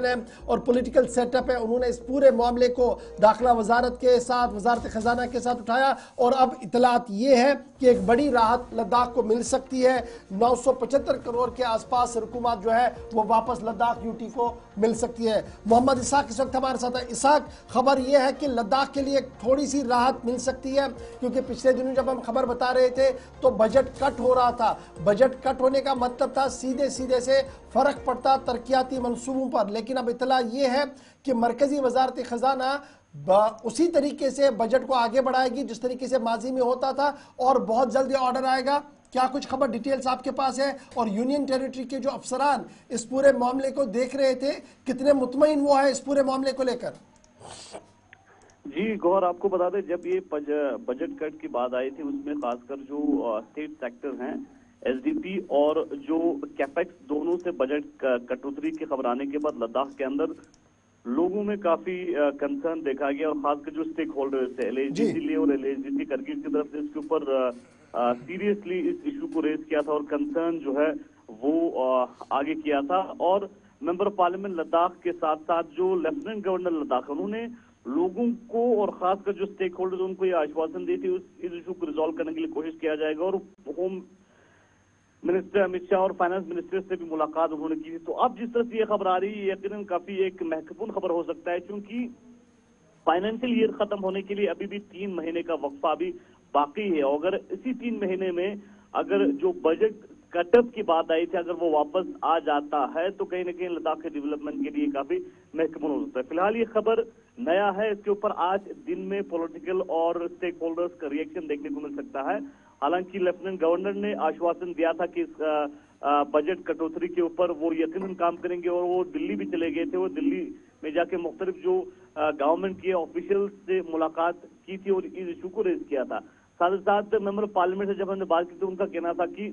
S1: है और पॉलिटिकल सेटअप है, उन्होंने इस पूरे मामले को दाखिला वजारत के साथ वजारत खजाना के साथ उठाया और अब इतलात ये है कि एक बड़ी राहत लद्दाख को मिल सकती है। 975 करोड़ के आसपास रकूमत जो है वो वापस लद्दाख यूटी को मिल सकती है। मोहम्मद इसाक इस वक्त हमारे साथ है। इसाक, खबर यह है कि लद्दाख के लिए थोड़ी सी राहत मिल सकती है, क्योंकि पिछले दिनों जब हम खबर बता रहे थे तो बजट कट हो रहा था। बजट कट होने का मतलब था सीधे सीधे से फर्क पड़ता तरक्याती मंसूबों पर, लेकिन अब इतला ये है कि मरकजी वजारत खजाना उसी तरीके से बजट को आगे बढ़ाएगी जिस तरीके से माजी में होता था और बहुत जल्दी ऑर्डर आएगा। क्या कुछ खबर डिटेल्स आपके पास है? और यूनियन टेरिटरी के जो अफसरान इस पूरे मामले को देख रहे थे, कितने मुतमईन वो है इस पूरे मामले को लेकर?
S9: जी गौर, आपको बता दें जब ये बजट कट की बात आई थी उसमें खासकर जो स्टेट सेक्टर हैं एसडीपी और जो कैपेक्स दोनों से बजट कटौती की खबर आने के बाद लद्दाख के अंदर लोगों में काफी कंसर्न देखा गया और खासकर जो स्टेक होल्डर्स है एलएचडीसी ले और एलएचडीसी करगिल की तरफ से इसके ऊपर सीरियसली इस इशू को रेज किया था और कंसर्न जो है वो आगे किया था। और मेंबर ऑफ पार्लियामेंट लद्दाख के साथ साथ जो लेफ्टिनेंट गवर्नर लद्दाख उन्होंने लोगों को और खासकर जो स्टेक होल्डर्स उनको ये आश्वासन दी थी इस इशू को रिजॉल्व करने के लिए कोशिश किया जाएगा। और होम मिनिस्टर अमित शाह और फाइनेंस मिनिस्टर से भी मुलाकात उन्होंने की थी। तो अब जिस तरह से ये खबर आ रही है यकीनन काफी एक महत्वपूर्ण खबर हो सकता है, क्योंकि फाइनेंशियल ईयर खत्म होने के लिए अभी भी 3 महीने का वक्फा अभी बाकी है। और अगर इसी 3 महीने में अगर जो बजट कटअप की बात आई थी अगर वो वापस आ जाता है तो कहीं ना कहीं लद्दाख के डेवलपमेंट के लिए काफी महत्वपूर्ण हो सकता है। फिलहाल ये खबर नया है, इसके ऊपर आज दिन में पॉलिटिकल और स्टेक होल्डर्स का रिएक्शन देखने को मिल सकता है। हालांकि लेफ्टिनेंट गवर्नर ने आश्वासन दिया था कि इस बजट कटौती के ऊपर वो यकीनन काम करेंगे और वो दिल्ली भी चले गए थे। वो दिल्ली में जाके मुख्तलिफ जो गवर्नमेंट के ऑफिशियल से मुलाकात की थी और इस इशू को रेज किया था। साथ ही साथ मेंबर ऑफ पार्लियामेंट से जब हमने बात की तो उनका कहना था कि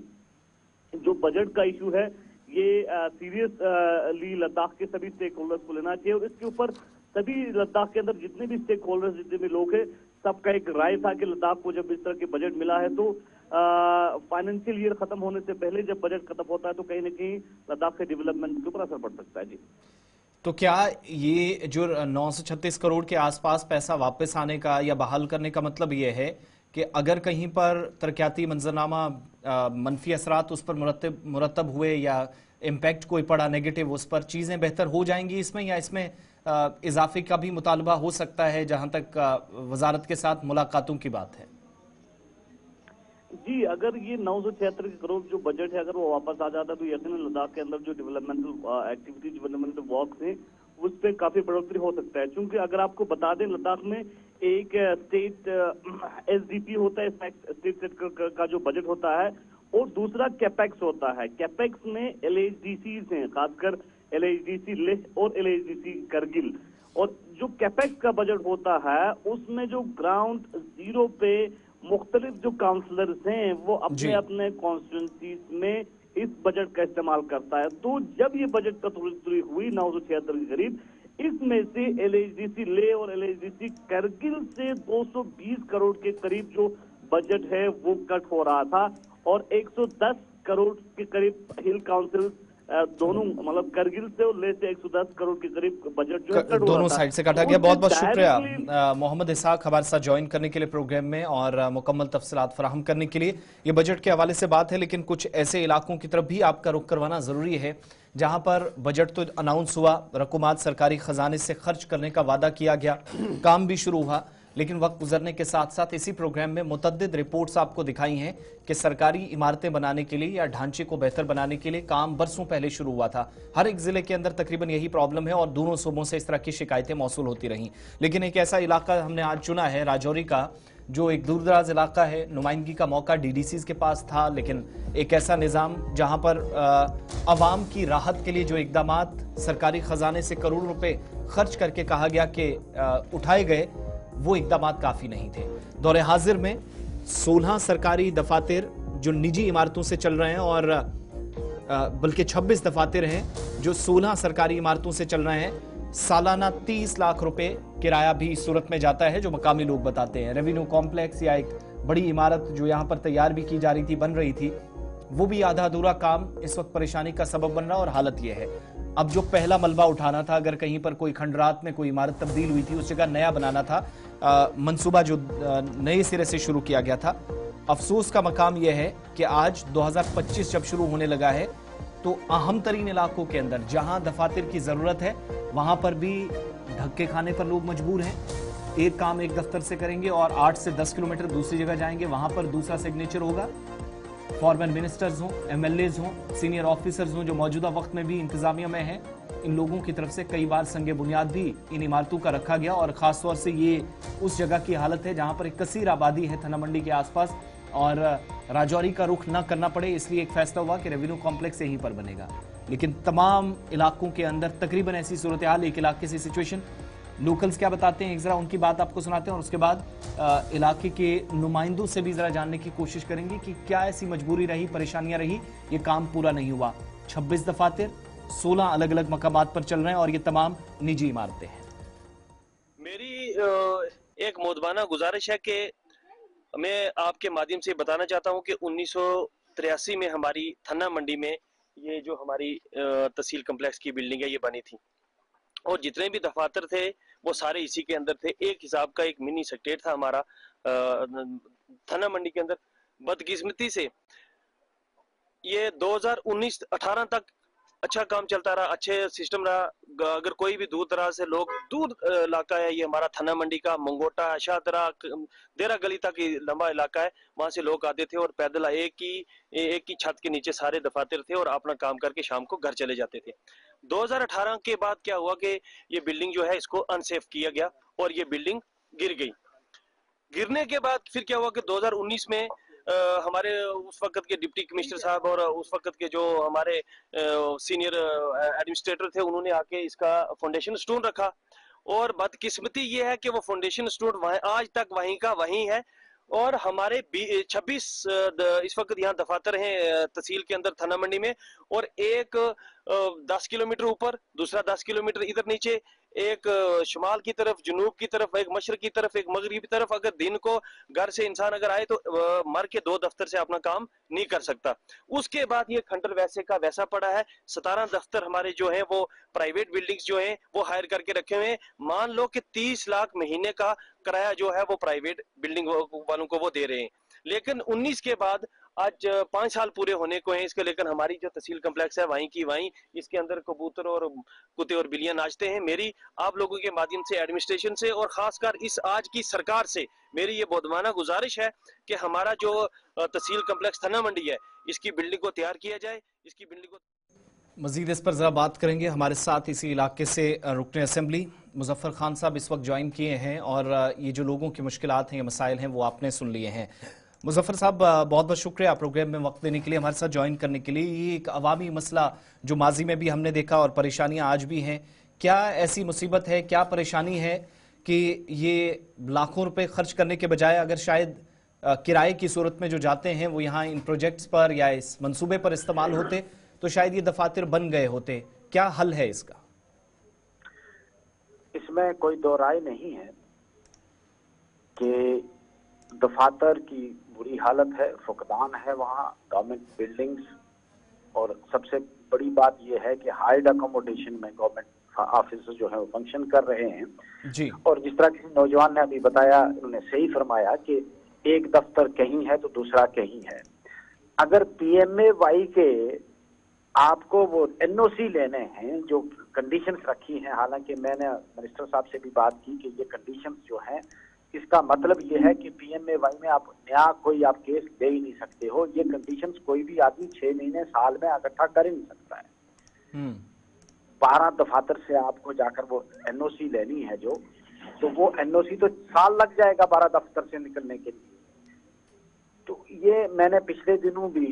S9: जो बजट का इशू है ये सीरियसली लद्दाख के सभी स्टेक होल्डर्स को लेना चाहिए और इसके ऊपर सभी लद्दाख के अंदर जितने भी स्टेक होल्डर्स जितने भी लोग हैं सबका एक राय था कि लद्दाख को जब इस तरह के बजट मिला है तो फाइनेंशियल ईयर खत्म होने से पहले जब बजट खत्म होता है तो कहीं ना कहीं लद्दाख के डेवलपमेंट के ऊपर असर पड़ सकता है। जी,
S2: तो क्या ये जो 936 करोड़ के आसपास पैसा वापस आने का या बहाल करने का मतलब ये है कि अगर कहीं पर तरक्याती मंजरनामा मनफी असरात उस पर मुरतब हुए या इम्पैक्ट कोई पड़ा नेगेटिव, उस पर चीजें बेहतर हो जाएंगी इसमें, या इसमें इजाफे का भी मुतालबा हो सकता है जहां तक वजारत के साथ मुलाकातों की बात है?
S9: जी, अगर ये 976 करोड़ जो बजट है अगर वो वापस आ जाता है तो यकीनन लद्दाख के अंदर जो डेवलपमेंटल एक्टिविटीज डेवलपमेंटल वर्क है उस पर काफी बढ़ोतरी हो सकता है। क्योंकि अगर आपको बता दें लद्दाख में एक स्टेट एसडीपी होता है, स्टेट सेक्टर का जो बजट होता है, और दूसरा कैपेक्स होता है। कैपेक्स में एलएचडीसी हैं, खासकर एलएचडीसी लेह और एलएचडीसी करगिल। और जो कैपेक्स का बजट होता है उसमें जो ग्राउंड जीरो पे मुख्तलिफ जो काउंसलर्स हैं वो अपने अपने कॉन्स्टिट्यूंसीज में इस बजट का इस्तेमाल करता है। तो जब ये बजट कटौती हुई 976 के करीब, इसमें से एलएचडीसी ले और एलएचडीसी करगिल से 220 करोड़ के करीब जो बजट है वो कट हो रहा था और 110 करोड़ के करीब हिल काउंसिल दोनों मतलब करगिल से और ले से 110 करोड़ के करीब बजट जो है
S2: दोनों साइड से काटा गया। बहुत बहुत शुक्रिया मोहम्मद इसाक हमारे साथ ज्वाइन करने के लिए प्रोग्राम में और मुकम्मल तफसीलात फराहम करने के लिए। ये बजट के हवाले से बात है, लेकिन कुछ ऐसे इलाकों की तरफ भी आपका रुख करवाना जरूरी है जहां पर बजट तो अनाउंस हुआ, रकूमात सरकारी खजाने से खर्च करने का वादा किया गया, काम भी शुरू हुआ, लेकिन वक्त गुजरने के साथ साथ इसी प्रोग्राम में मुतअद्दिद रिपोर्ट्स आपको दिखाई हैं कि सरकारी इमारतें बनाने के लिए या ढांचे को बेहतर बनाने के लिए काम बरसों पहले शुरू हुआ था। हर एक जिले के अंदर तकरीबन यही प्रॉब्लम है और दोनों सूबों से इस तरह की शिकायतें मौसूल होती रहीं। लेकिन एक ऐसा इलाका हमने आज चुना है, राजौरी का, जो एक दूरदराज इलाका है। नुमाइंदगी का मौका डीडीसीज के पास था, लेकिन एक ऐसा निज़ाम जहां पर अवाम की राहत के लिए जो इकदामात सरकारी खजाने से करोड़ रुपए खर्च करके कहा गया कि उठाए गए, वो इकदामात काफ़ी नहीं थे। दौरे हाजिर में 16 सरकारी दफातर जो निजी इमारतों से चल रहे हैं और बल्कि 26 दफातर हैं जो 16 सरकारी इमारतों से चल रहे हैं। सालाना 30 लाख रुपए किराया भी इस सूरत में जाता है, जो मकामी लोग बताते हैं। रेवेन्यू कॉम्प्लेक्स या एक बड़ी इमारत जो यहाँ पर तैयार भी की जा रही थी, बन रही थी, वो भी आधा अधूरा काम इस वक्त परेशानी का सबब बन रहा। और हालत यह है, अब जो पहला मलबा उठाना था, अगर कहीं पर कोई खंडरात में कोई इमारत तब्दील हुई थी, उस जगह नया बनाना था, मंसूबा जो नए सिरे से शुरू किया गया था। अफसोस का मकाम यह है कि आज 2025 जब शुरू होने लगा है तो अहम तरीन इलाकों के अंदर जहां दफातर की जरूरत है वहां पर भी धक्के खाने पर लोग मजबूर हैं। एक काम एक दफ्तर से करेंगे और 8 से 10 किलोमीटर दूसरी जगह जाएंगे, वहां पर दूसरा सिग्नेचर होगा। फॉर्मर मिनिस्टर्स हों, एमएलएज हों, सीनियर ऑफिसर्स हों जो मौजूदा वक्त में भी इंतजामिया में हैं, इन लोगों की तरफ से कई बार संगे बुनियाद भी इन इमारतों का रखा गया। और खासतौर से ये उस जगह की हालत है जहां पर एक कसीर आबादी है थना मंडी के आसपास और राजौरी का रुख न करना पड़े, इसलिए एक फैसला हुआ कि रेवेन्यू कॉम्प्लेक्स यहीं पर बनेगा। लेकिन तमाम इलाकों के अंदर तकरीबन ऐसी सूरत हाल, एक इलाके से सिचुएशन। लोकल्स क्या बताते हैं, एक जरा उनकी बात आपको सुनाते हैं और उसके बाद इलाके के नुमाइंदों से भी जरा जानने की कोशिश करेंगे कि क्या ऐसी मजबूरी रही, परेशानियां रही, ये काम पूरा नहीं हुआ। 26 दफातर 16 अलग अलग मकामात पर चल रहे हैं और ये तमाम निजी इमारतें हैं।
S10: मेरी एक मोदबाना गुजारिश है कि मैं आपके माध्यम से बताना चाहता हूं कि 1983 में हमारी थन्ना मंडी में ये जो हमारी तहसील कम्प्लेक्स की बिल्डिंग है ये बनी थी और जितने भी दफातर थे वो सारे इसी के अंदर थे। एक हिसाब का एक मिनी सेक्रेटेरिएट था हमारा थन्ना मंडी के अंदर। बदकिस्मती से ये 2019-18 तक अच्छा काम चलता रहा, अच्छे सिस्टम रहा। अगर कोई भी दूर दराज से लोग, दूर इलाका है ये हमारा थन्ना मंडी का, मंगोटा, शाहदरा, देरा गली तक लंबा इलाका है, वहां से लोग आते थे और पैदल एक ही छत के नीचे सारे दफातर थे और अपना काम करके शाम को घर चले जाते थे। 2018 के बाद क्या हुआ कि ये बिल्डिंग जो है इसको अनसेफ किया गया और ये बिल्डिंग गिर गई। गिरने के बाद फिर क्या हुआ कि 2019 में हमारे उस वक्त के डिप्टी कमिश्नर साहब और उस वक्त के जो हमारे सीनियर एडमिनिस्ट्रेटर थे, उन्होंने आके इसका फाउंडेशन स्टोन रखा और बदकिस्मती ये है कि वो फाउंडेशन स्टोन आज तक वहीं का वहीं है। और हमारे 26 इस वक्त यहाँ दफातर हैं तहसील के अंदर थन्ना मंडी में, और एक 10 किलोमीटर ऊपर, दूसरा 10 किलोमीटर इधर नीचे, एक शुमाल की तरफ, जुनूब की तरफ, एक मशरक की तरफ, एक मगरिब की तरफ। अगर दिन को घर से इंसान अगर आए तो मर के 2 दफ्तर से अपना काम नहीं कर सकता। उसके बाद ये खंडर वैसे का वैसा पड़ा है। 17 दफ्तर हमारे जो हैं वो प्राइवेट बिल्डिंग्स जो हैं वो हायर करके रखे हुए हैं। मान लो कि 30 लाख महीने का किराया जो है वो प्राइवेट बिल्डिंग वालों को वो दे रहे हैं। लेकिन 19 के बाद आज 5 साल पूरे होने को हैं इसके, लेकिन हमारी जो तहसील कम्प्लेक्स है वहीं की वहीं, इसके अंदर कबूतर और कुत्ते और बिल्लियां नाचते हैं। मेरी आप लोगों के माध्यम से, एडमिनिस्ट्रेशन से और खासकर इस आज की सरकार से मेरी ये बोधमाना गुजारिश है कि हमारा जो तहसील कम्प्लेक्स थन्ना मंडी है इसकी बिल्डिंग को तैयार किया जाए। इसकी बिल्डिंग को
S2: मजीद इस पर जरा बात करेंगे। हमारे साथ इसी इलाके से रुकन असेंबली मुजफ्फर खान साहब इस वक्त ज्वाइन किए हैं और ये जो लोगों की मुश्किलात हैं, ये मसाइल हैं, वो आपने सुन लिए हैं। मुजफ्फर साहब, बहुत बहुत शुक्रिया प्रोग्राम में वक्त देने के लिए, हमारे साथ ज्वाइन करने के लिए। ये एक अवामी मसला जो माजी में भी हमने देखा और परेशानियां आज भी हैं, क्या ऐसी मुसीबत है, क्या परेशानी है कि ये लाखों रुपए खर्च करने के बजाय अगर शायद किराए की सूरत में जो जाते हैं वो यहाँ इन प्रोजेक्ट्स पर या इस मंसूबे पर इस्तेमाल होते तो शायद ये दफातर बन गए होते। क्या हल है इसका?
S11: इसमें कोई दो राय नहीं है कि दफातर की बुरी हालत है, फुकदान है वहाँ, गवर्नमेंट बिल्डिंग्स, और सबसे बड़ी बात यह है कि हाइड अकोमोडेशन में गवर्नमेंट ऑफिस जो है वो फंक्शन कर रहे हैं जी। और जिस तरह किसी नौजवान ने अभी बताया, उन्होंने सही फरमाया कि एक दफ्तर कहीं है तो दूसरा कहीं है। अगर PMAY के आपको वो NOC लेने हैं, जो कंडीशंस रखी हैं, हालांकि मैंने मिनिस्टर साहब से भी बात की कि ये कंडीशंस जो हैं इसका मतलब ये है कि PMAY में आप नया कोई आप केस ले ही नहीं सकते हो। ये कंडीशंस कोई भी आदमी 6 महीने साल में इकट्ठा कर ही नहीं सकता है। 12 दफातर से आपको जाकर वो NOC लेनी है जो, तो वो NOC तो साल लग जाएगा 12 दफ्तर से निकलने के लिए। तो ये मैंने पिछले दिनों भी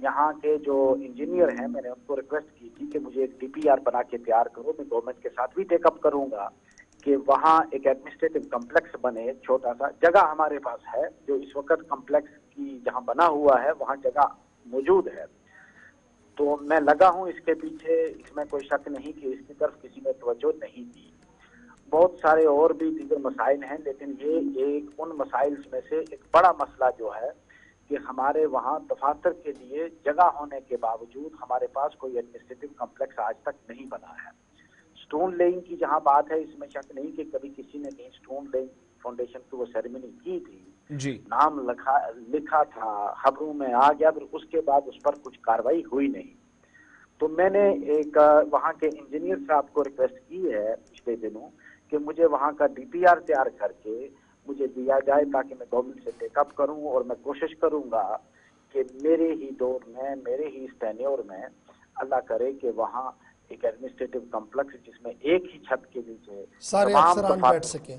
S11: यहाँ के जो इंजीनियर हैं, मैंने उनको रिक्वेस्ट की थी कि मुझे एक DPR बना के तैयार करो। मैं गवर्नमेंट के साथ भी टेकअप करूंगा कि वहाँ एक एडमिनिस्ट्रेटिव कम्प्लेक्स बने, छोटा सा। जगह हमारे पास है, जो इस वक्त कम्प्लेक्स की जहाँ बना हुआ है वहाँ जगह मौजूद है। तो मैं लगा हूँ इसके पीछे, इसमें कोई शक नहीं कि इसकी तरफ किसी ने तवज्जो नहीं दी। बहुत सारे और भी दीगर मसाइल हैं, लेकिन ये एक उन मसाइल में से एक बड़ा मसला जो है कि हमारे वहाँ दफातर के लिए जगह होने के बावजूद हमारे पास कोई एडमिनिस्ट्रेटिव कम्प्लेक्स आज तक नहीं बना है। स्टोन लेइंग की जहाँ बात है, इसमें शक नहीं कि कभी किसी ने कहीं स्टोन लेइंग फाउंडेशन की वो सेरेमनी की थी
S2: जी,
S11: नाम लिखा था, खबरों में आ गया, फिर उसके बाद उस पर कुछ कार्रवाई हुई नहीं। तो मैंने एक वहाँ के इंजीनियर साहब को रिक्वेस्ट की है पिछले दिनों कि मुझे वहाँ का DPR तैयार करके मुझे दिया जाए, ताकि मैं गवर्नमेंट से टेकअप करूं और मैं कोशिश करूंगा कि मेरे ही दौर में, मेरे ही टेन्योर में अल्लाह करे कि वहाँ एक एडमिनिस्ट्रेटिव कम्प्लेक्स जिसमें एक ही छत के नीचे
S1: सारे अफसरान बैठ सके।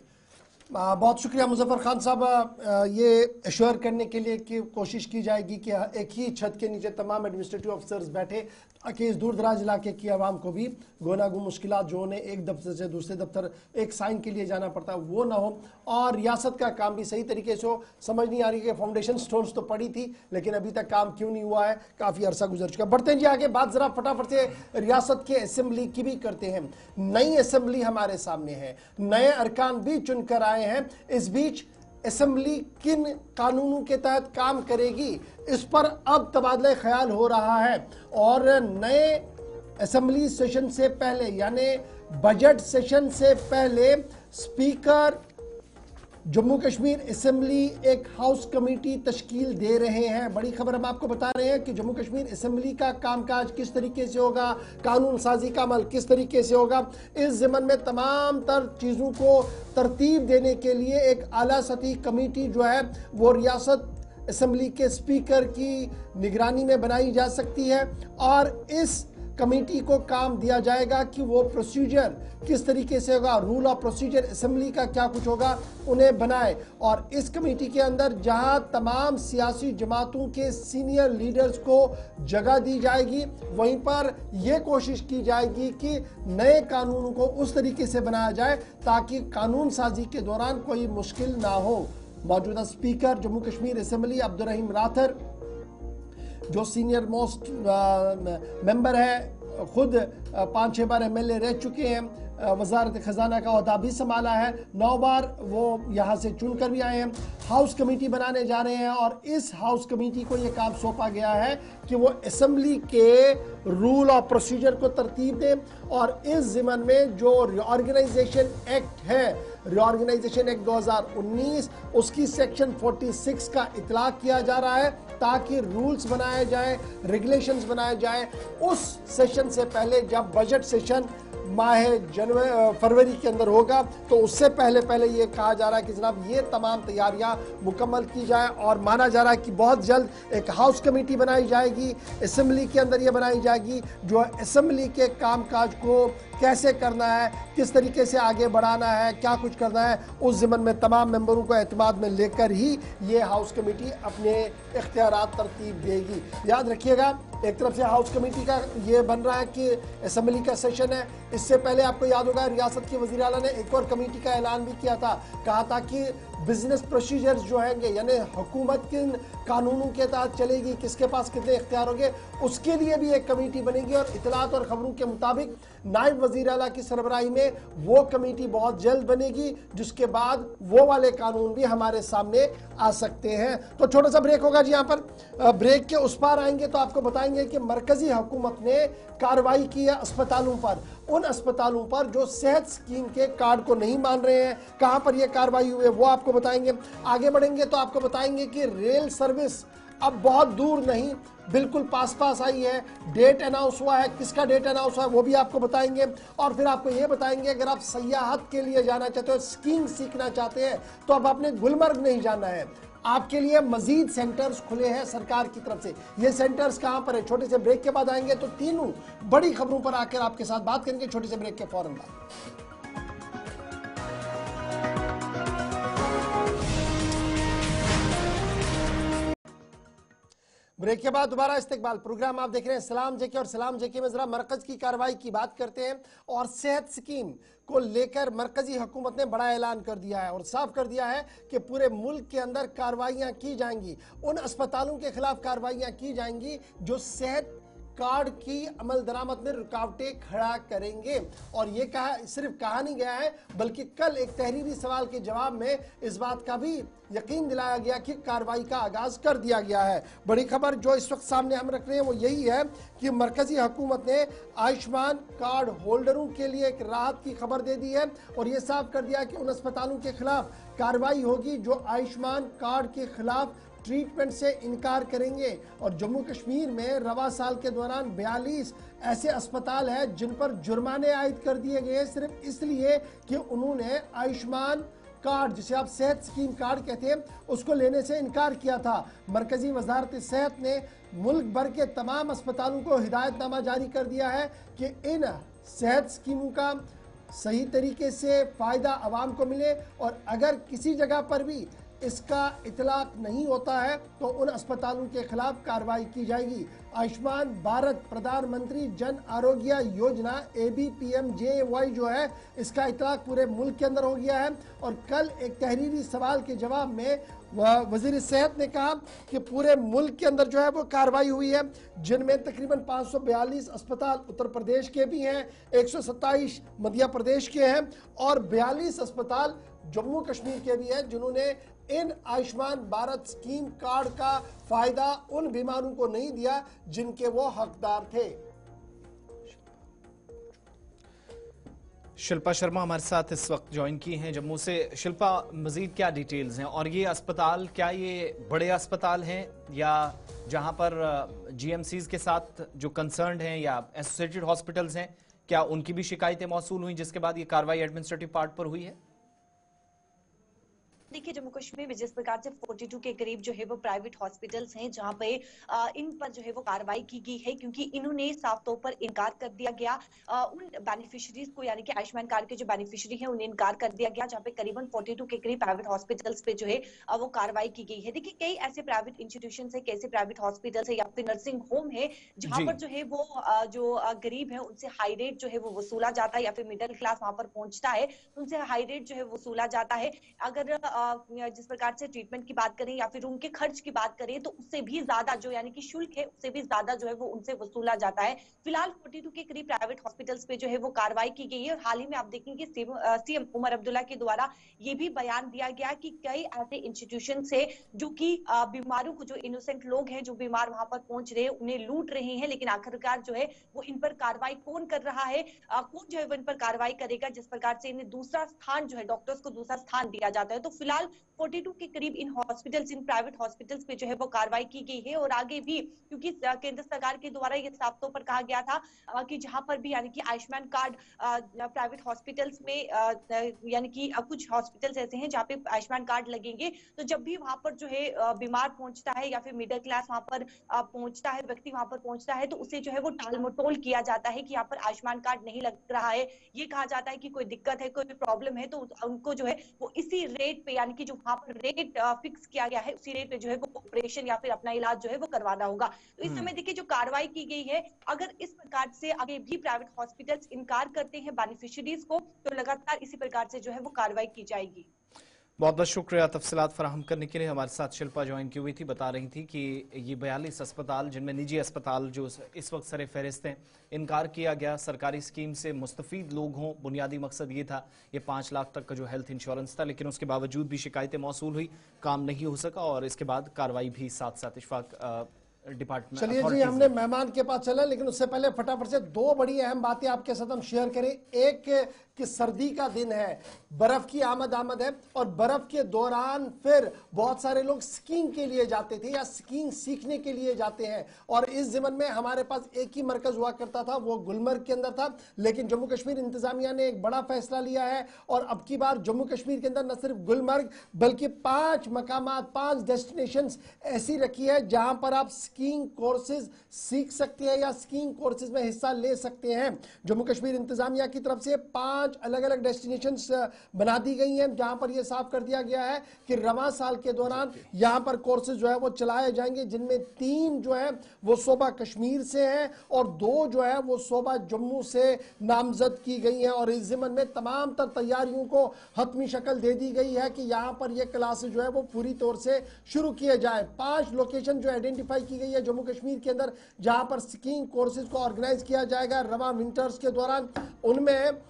S1: बहुत शुक्रिया मुजफ्फर खान साहब। ये एश्योर करने के लिए कि कोशिश की जाएगी कि एक ही छत के नीचे तमाम एडमिनिस्ट्रेटिव अफसर्स बैठे, ताकि इस दूर दराज इलाके की आवाम को भी गोनागो मुश्किलात जो उन्हें एक दफ्तर से दूसरे दफ्तर एक साइन के लिए जाना पड़ता है वो ना हो, और रियासत का काम भी सही तरीके से हो। समझ नहीं आ रही कि फाउंडेशन स्टोन्स तो पड़ी थी, लेकिन अभी तक काम क्यों नहीं हुआ है, काफ़ी अरसा गुजर चुका। बढ़ते हैं जी आगे, बात ज़रा फटाफट से रियासत के असेंबली की भी करते हैं। नई असेंबली हमारे सामने है, नए अरकान भी चुनकर आए हैं। इस बीच असेंबली किन कानूनों के तहत काम करेगी, इस पर अब तबादला ख्याल हो रहा है। और नए असेंबली सेशन से पहले, यानी बजट सेशन से पहले, स्पीकर जम्मू कश्मीर असेंबली एक हाउस कमेटी तश्कील दे रहे हैं। बड़ी खबर हम आपको बता रहे हैं कि जम्मू कश्मीर असेंबली का कामकाज किस तरीके से होगा, कानून साजी का अमल किस तरीके से होगा, इस ज़िम्मन में तमाम तर चीज़ों को तरतीब देने के लिए एक आला सतही कमेटी जो है वो रियासत असेंबली के स्पीकर की निगरानी में बनाई जा सकती है। और इस कमेटी को काम दिया जाएगा कि वो प्रोसीजर किस तरीके से होगा, रूल ऑफ प्रोसीजर असेंबली का क्या कुछ होगा, उन्हें बनाए। और इस कमेटी के अंदर जहां तमाम सियासी जमातों के सीनियर लीडर्स को जगह दी जाएगी, वहीं पर यह कोशिश की जाएगी कि नए कानूनों को उस तरीके से बनाया जाए ताकि कानून साजी के दौरान कोई मुश्किल ना हो। मौजूदा स्पीकर जम्मू कश्मीर असेंबली अब्दुल रहीम राथर, जो सीनियर मोस्ट मेंबर है, खुद 5-6 बार MLA रह चुके हैं, वजारत खजाना का ओहदा भी संभाला है, 9 बार वो यहाँ से चुनकर भी आए हैं। हाउस कमेटी बनाने जा रहे हैं और इस हाउस कमेटी को ये काम सौंपा गया है कि वो असेंबली के रूल ऑफ प्रोसीजर को तरतीब दें। और इस ज़िम्मन में जो रिऑर्गेनाइजेशन एक्ट है, रिऑर्गेनाइजेशन एक्ट 2019, उसकी सेक्शन 46 का इतलाक किया जा रहा है ताकि रूल्स बनाए जाए, रेगुलेशंस बनाए जाए उस सेशन से पहले, जब बजट सेशन फरवरी के अंदर होगा। तो उससे पहले ये कहा जा रहा है कि जनाब ये तमाम तैयारियां मुकम्मल की जाए। और माना जा रहा है कि बहुत जल्द एक हाउस कमेटी बनाई जाएगी, असेंबली के अंदर ये बनाई जाएगी जो असेंबली के कामकाज को कैसे करना है, किस तरीके से आगे बढ़ाना है, क्या कुछ करना है, उस ज़िम्मन में तमाम मेंबरों को एतमाद में लेकर ही ये हाउस कमेटी अपने इख्तियारात तरतीब देगी। याद रखिएगा, एक तरफ से हाउस कमेटी का ये बन रहा है कि असेंबली का सेशन है। इससे पहले आपको याद होगा रियासत के वज़ीर आला ने एक और कमेटी का ऐलान भी किया था, कहा था कि बिजनेस प्रोसीजर्स जो होंगे, यानी हुकूमत किन कानूनों के तहत चलेगी, किसके पास कितने इख्तियार होंगे, उसके लिए भी एक कमेटी बनेगी। और इतलात और खबरों के मुताबिक नायब वज़ीर आला की सरबराही में वो कमेटी बहुत जल्द बनेगी, जिसके बाद वो वाले कानून भी हमारे सामने आ सकते हैं। तो छोटा सा ब्रेक होगा जी, यहाँ पर ब्रेक के उस पार आएंगे तो आपको बताएंगे कि मरकजी हुकूमत ने कार्रवाई की है अस्पतालों पर, उन अस्पतालों पर जो सेहत स्कीम के कार्ड को नहीं मान रहे हैं, कहां पर यह कार्रवाई हुई है वो आपको बताएंगे। आगे बढ़ेंगे तो आपको बताएंगे कि रेल सर्विस अब बहुत दूर नहीं, बिल्कुल पास पास आई है। डेट अनाउंस हुआ है, किसका डेट अनाउंस हुआ है वो भी आपको बताएंगे। और फिर आपको ये बताएंगे अगर आप सयाहत के लिए जाना चाहते हो, स्कीइंग सीखना चाहते हैं, तो अब आपने गुलमर्ग नहीं जाना है, आपके लिए मजीद सेंटर्स खुले हैं सरकार की तरफ से। ये सेंटर्स कहां पर है, छोटे से ब्रेक के बाद आएंगे तो तीनों बड़ी खबरों पर आकर आपके साथ बात करेंगे, छोटे से ब्रेक के फौरन बाद। ब्रेक के बाद दोबारा इस्तेकबाल प्रोग्राम आप देख रहे हैं सलाम जेके, और सलाम जेके में जरा मरकज की कार्रवाई की बात करते हैं। और सेहत स्कीम को लेकर मरकजी हुकूमत ने बड़ा ऐलान कर दिया है और साफ कर दिया है कि पूरे मुल्क के अंदर कार्रवाइयां की जाएंगी, उन अस्पतालों के खिलाफ कार्रवाइयां की जाएंगी जो सेहत कार्ड की अमल दरामद में रुकावटें खड़ा करेंगे। और ये सिर्फ कहा नहीं गया है, बल्कि कल एक तहरीरी सवाल के जवाब में इस बात का भी यकीन दिलाया गया कि कार्रवाई का आगाज कर दिया गया है। बड़ी खबर जो इस वक्त सामने हम रख रहे हैं वो यही है कि मरकजी हुकूमत ने आयुष्मान कार्ड होल्डरों के लिए एक राहत की खबर दे दी है और ये साफ कर दिया कि उन अस्पतालों के खिलाफ कार्रवाई होगी जो आयुष्मान कार्ड के खिलाफ ट्रीटमेंट से इनकार करेंगे। और जम्मू कश्मीर में रवा साल के दौरान 42 ऐसे अस्पताल हैं जिन पर जुर्माने आयद कर दिए गए सिर्फ इसलिए कि उन्होंने आयुष्मान कार्ड, जिसे आप सेहत स्कीम कार्ड कहते हैं, उसको लेने से इनकार किया था। मरकजी वजारत सेहत ने मुल्क भर के तमाम अस्पतालों को हिदायतनामा जारी कर दिया है कि इन सेहत स्कीमों का सही तरीके से फ़ायदा आवाम को मिले और अगर किसी जगह पर भी इसका इतलाक नहीं होता है तो उन अस्पतालों के खिलाफ कार्रवाई की जाएगी। आयुष्मान भारत प्रधानमंत्री जन आरोग्य योजना ABPMJY जो है, इसका इतलाक पूरे मुल्क के अंदर हो गया है। और कल एक तहरीरी सवाल के जवाब में वजीर सेहत ने कहा कि पूरे मुल्क के अंदर जो है वो कार्रवाई हुई है, जिनमें तकरीबन 542 अस्पताल उत्तर प्रदेश के भी हैं, 127 मध्य प्रदेश के हैं और 42 अस्पताल जम्मू कश्मीर के भी हैं जिन्होंने इन आयुष्मान भारत स्कीम कार्ड का फायदा उन बीमारों को नहीं दिया जिनके वो हकदार थे।
S2: शिल्पा शर्मा हमारे साथ इस वक्त ज्वाइन की हैं जम्मू से। शिल्पा, मजीद क्या डिटेल्स हैं और ये अस्पताल क्या ये बड़े अस्पताल हैं या जहां पर GMCs के साथ जो कंसर्न्ड हैं या एसोसिएटेड हॉस्पिटल्स हैं, क्या उनकी भी शिकायतें मौसूल हुई जिसके बाद ये कार्रवाई एडमिनिस्ट्रेटिव पार्ट पर हुई है?
S12: देखिए, जम्मू कश्मीर में जिस प्रकार से 42 के करीब जो है वो प्राइवेट हॉस्पिटल्स हैं जहां पे इन पर जो है वो कार्रवाई की गई है क्योंकि इन्होंने साफ तौर पर इनकार कर दिया गया उन बेनिफिशियरीज को, यानी कि आयुष्मान कार्ड के जो बेनिफिशियरी हैं उन्हें इनकार कर दिया गया, जहां पे करीबन 42 के करीब प्राइवेट हॉस्पिटल्स पे जो है वो कार्रवाई की गई है। देखिए, कई ऐसे प्राइवेट इंस्टीट्यूशन है, कैसे प्राइवेट हॉस्पिटल्स है या फिर नर्सिंग होम है जहां पर जो है वो जो गरीब है उनसे हाई रेट जो है वो वसूला जाता है या फिर मिडिल क्लास वहां पर पहुंचता है तो उनसे हाई रेट जो है वसूला जाता है। अगर जिस प्रकार से ट्रीटमेंट की बात करें या फिर रूम के खर्च की बात करें तो उससे भी ज्यादा जो यानी कि शुल्क है उससे भी ज्यादा जो है वो उनसे वसूला जाता है। फिलहाल 42 के करीब प्राइवेट हॉस्पिटल्स पे जो है वो कार्रवाई की गई है और हाल ही में आप देखेंगे CM उमर अब्दुल्ला के द्वारा ये भी बयान दिया गया कि कई ऐसे इंस्टीट्यूशन से जो कि बीमारों को, जो इनोसेंट लोग हैं जो बीमार वहां पर पहुंच रहे हैं उन्हें लूट रहे हैं, लेकिन आखिरकार जो है वो इन पर कार्रवाई कौन कर रहा है, कौन जो है वो इन पर कार्रवाई करेगा, जिस प्रकार से इन्हें दूसरा स्थान जो है डॉक्टर्स को दूसरा स्थान दिया जाता है। तो फिलहाल 42 के करीब in hospitals, in private hospitals पे जो है वो कार्रवाई की गई है और आगे भी, क्योंकि केंद्र सरकार के द्वारा ये साफ तौर पर कहा गया था कि जहां पर भी यानी कि आयुष्मान कार्ड प्राइवेट हॉस्पिटल्स में यानी कि कुछ हॉस्पिटल्स ऐसे हैं जहां पे आयुष्मान कार्ड लगेंगे तो जब भी वहां पर जो है बीमार पहुंचता है या फिर मिडिल क्लास वहां पर पहुंचता है, व्यक्ति वहां पर पहुंचता है तो उसे जो है वो टाल मटोल किया जाता है कि यहाँ पर आयुष्मान कार्ड नहीं लग रहा है। ये कहा जाता है कि कोई दिक्कत है, कोई प्रॉब्लम है तो उनको जो है वो इसी रेट पे, यानी कि जो वहां पर रेट फिक्स किया गया है उसी रेट पे जो है वो ऑपरेशन या फिर अपना इलाज जो है वो करवाना होगा। तो इस समय देखिए जो कार्रवाई की गई है, अगर इस प्रकार से आगे भी प्राइवेट हॉस्पिटल्स इनकार करते हैं बेनिफिशियरीज को तो लगातार इसी प्रकार से जो है वो कार्रवाई की जाएगी।
S2: बहुत बहुत शुक्रिया तफसीलात फराहम करने के लिए। हमारे साथ शिल्पा ज्वाइन की हुई थी, बता रही थी कि ये 42 अस्पताल जिनमें निजी अस्पताल जो इस वक्त सरे फहरिस्त हैं, इनकार किया गया सरकारी स्कीम से मुस्तफीद लोग हों। बुनियादी मकसद ये था, ये 5 लाख तक का जो हेल्थ इंश्योरेंस था, लेकिन उसके बावजूद भी शिकायतें मौसूल हुई, काम नहीं हो सका और इसके बाद कार्रवाई भी साथ साथ इशफाक डिपार्टमेंट।
S1: चलिए जी, हमने मेहमान के पास चला, लेकिन उससे पहले फटाफट से 2 बड़ी अहम बातें आपके साथ हम शेयर करें। एक कि सर्दी का दिन है, बर्फ की आमद है और बर्फ के दौरान फिर बहुत सारे लोग स्कीइंग के लिए जाते थे या स्कीइंग सीखने के लिए जाते हैं। और इस ज़िमन में हमारे पास एक ही मरकज हुआ करता था, वो गुलमर्ग के अंदर था, लेकिन जम्मू कश्मीर इंतजामिया ने एक बड़ा फैसला लिया है और अब की बार जम्मू कश्मीर के अंदर न सिर्फ गुलमर्ग बल्कि 5 मकामात, 5 डेस्टिनेशंस ऐसी रखी है जहां पर आप स्कीइंग कोर्सेज सीख सकते हैं या स्कीइंग कोर्सेज में हिस्सा ले सकते हैं। जम्मू कश्मीर इंतजामिया की तरफ से 5 अलग अलग डेस्टिनेशंस बना दी गई हैं जहां पर यह साफ कर दिया गया है कि रवां साल के दौरान यहां पर कोर्सेज जो है वो चलाए जाएंगे, जिनमें 3 जो है वो सूबा कश्मीर से हैं और 2 जो है वो सूबा जम्मू से नामजद की गई हैं। और इस ज़िमन में तमाम तर तैयारियों को हतमी शक्ल दे दी गई है कि यहां पर यह क्लासेज जो है वो पूरी तौर से शुरू किए जाए। 5 लोकेशन जो आइडेंटिफाई की गई है जम्मू कश्मीर के अंदर जहां पर स्कीइंग कोर्सेज को ऑर्गेनाइज किया जाएगा रवां विंटर्स के दौरान। उनमें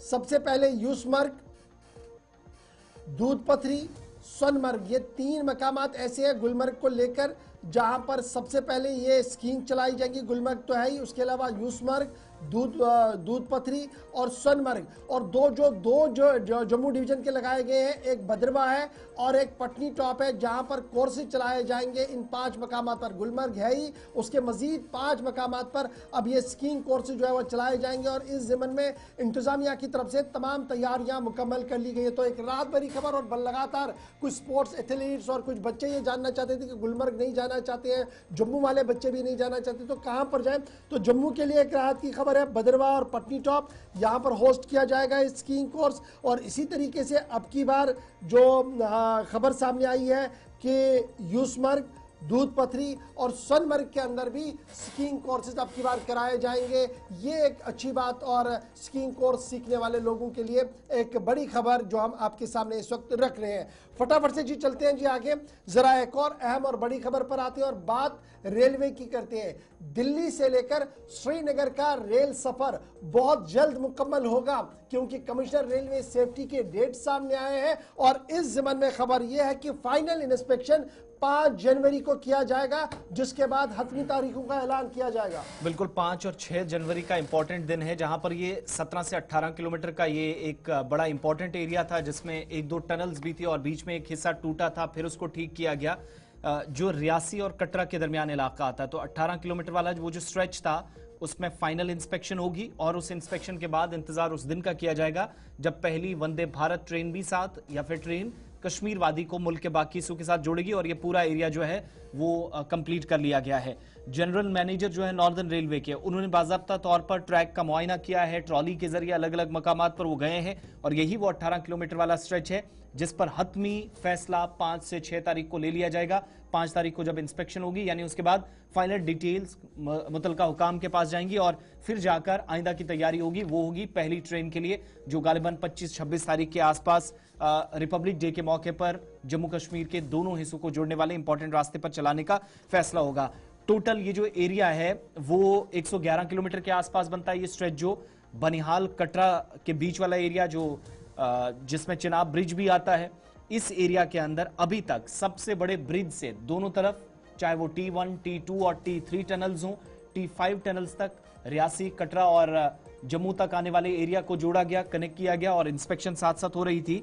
S1: सबसे पहले यूसमर्ग, दूध पथरी, सोनमर्ग, ये 3 मकामात ऐसे हैं गुलमर्ग को लेकर जहां पर सबसे पहले ये स्कीइंग चलाई जाएगी। गुलमर्ग तो है ही, उसके अलावा यूसमर्ग, दूध पथरी और सोनमर्ग, और दो जो जम्मू डिवीजन के लगाए गए हैं, एक भद्रवा है और एक पटनी टॉप है जहां पर कोर्सेज चलाए जाएंगे इन 5 मकामात पर। गुलमर्ग है ही, उसके मजीद 5 मकामात पर अब ये स्कीइंग कोर्सेज जो है वो चलाए जाएंगे और इस ज़िमन में इंतजामिया की तरफ से तमाम तैयारियां मुकम्मल कर ली गई है। तो एक रात भरी खबर और लगातार कुछ स्पोर्ट्स एथलीट्स और कुछ बच्चे ये जानना चाहते थे कि गुलमर्ग नहीं जाना चाहते हैं, जम्मू वाले बच्चे भी नहीं जाना चाहते, तो कहां पर जाएं? तो जम्मू के लिए एक राहत की खबर है, भद्रवा और पटनी टॉप यहां पर होस्ट किया जाएगा स्कीइंग कोर्स। और इसी तरीके से अब की बार जो खबर सामने आई है कि यूसमर्ग, दूध पथरी और सोनमर्ग के अंदर भी स्कीइंग कोर्सेज अब की बार कराए जाएंगे। ये एक अच्छी बात और स्कीइंग कोर्स सीखने वाले लोगों के लिए एक बड़ी खबर जो हम आपके सामने इस वक्त रख रहे हैं। फटाफट से जी चलते हैं जी आगे, जरा एक और अहम और बड़ी खबर पर आते हैं और बात रेलवे की करते हैं। दिल्ली से लेकर श्रीनगर का रेल सफर बहुत जल्द मुकम्मल होगा क्योंकि कमिश्नर रेलवे सेफ्टी के डेट सामने आए हैं और इस ज़िमन में खबर यह है कि फाइनल इंस्पेक्शन 5 जनवरी को किया जाएगा, जिसके बाद हतमी तारीखों का ऐलान किया जाएगा।
S2: बिल्कुल, 5 और 6 जनवरी का इंपॉर्टेंट दिन है जहां पर ये 17 से 18 किलोमीटर का ये एक बड़ा इंपॉर्टेंट एरिया था जिसमें 1-2 टनल्स भी थी और बीच में एक हिस्सा टूटा था, फिर उसको ठीक किया गया। जो रियासी और कटरा के दरमियान इलाका आता है, तो 18 किलोमीटर वाला वो जो स्ट्रेच था उसमें फाइनल इंस्पेक्शन होगी और उस इंस्पेक्शन के बाद इंतजार उस दिन का किया जाएगा जब पहली वंदे भारत ट्रेन भी साथ या फिर ट्रेन कश्मीर वादी को मुल्क के बाकी हिस्सों के साथ जोड़ेगी और ये पूरा एरिया जो है वो कंप्लीट कर लिया गया है। जनरल मैनेजर जो है नॉर्दर्न रेलवे के, उन्होंने बाज़ाब्ता तौर पर ट्रैक का मुआयना किया है, ट्रॉली के जरिए अलग अलग मकामात पर वो गए हैं और यही वो 18 किलोमीटर वाला स्ट्रेच है जिस पर हतमी फैसला 5 से 6 तारीख को ले लिया जाएगा। 5 तारीख को जब इंस्पेक्शन होगी यानी उसके बाद फाइनल डिटेल्स मुतलका हुकाम के पास जाएंगी और फिर जाकर आइंदा की तैयारी होगी, वो होगी पहली ट्रेन के लिए जो गालिबन 25-26 तारीख के आसपास रिपब्लिक डे के मौके पर जम्मू कश्मीर के दोनों हिस्सों को जोड़ने वाले इंपॉर्टेंट रास्ते पर चलाने का फैसला होगा। टोटल ये जो एरिया है वो 111 किलोमीटर के आसपास बनता है। ये स्ट्रेच जो बनिहाल कटरा के बीच वाला एरिया जो जिसमें चिनाब ब्रिज भी आता है, इस एरिया के अंदर अभी तक सबसे बड़े ब्रिज से दोनों तरफ, चाहे वो T1, T2 और T3 टनल्स हों, T5 टनल्स तक रियासी, कटरा और जम्मू तक आने वाले एरिया को जोड़ा गया, कनेक्ट किया गया और इंस्पेक्शन साथ साथ हो रही थी।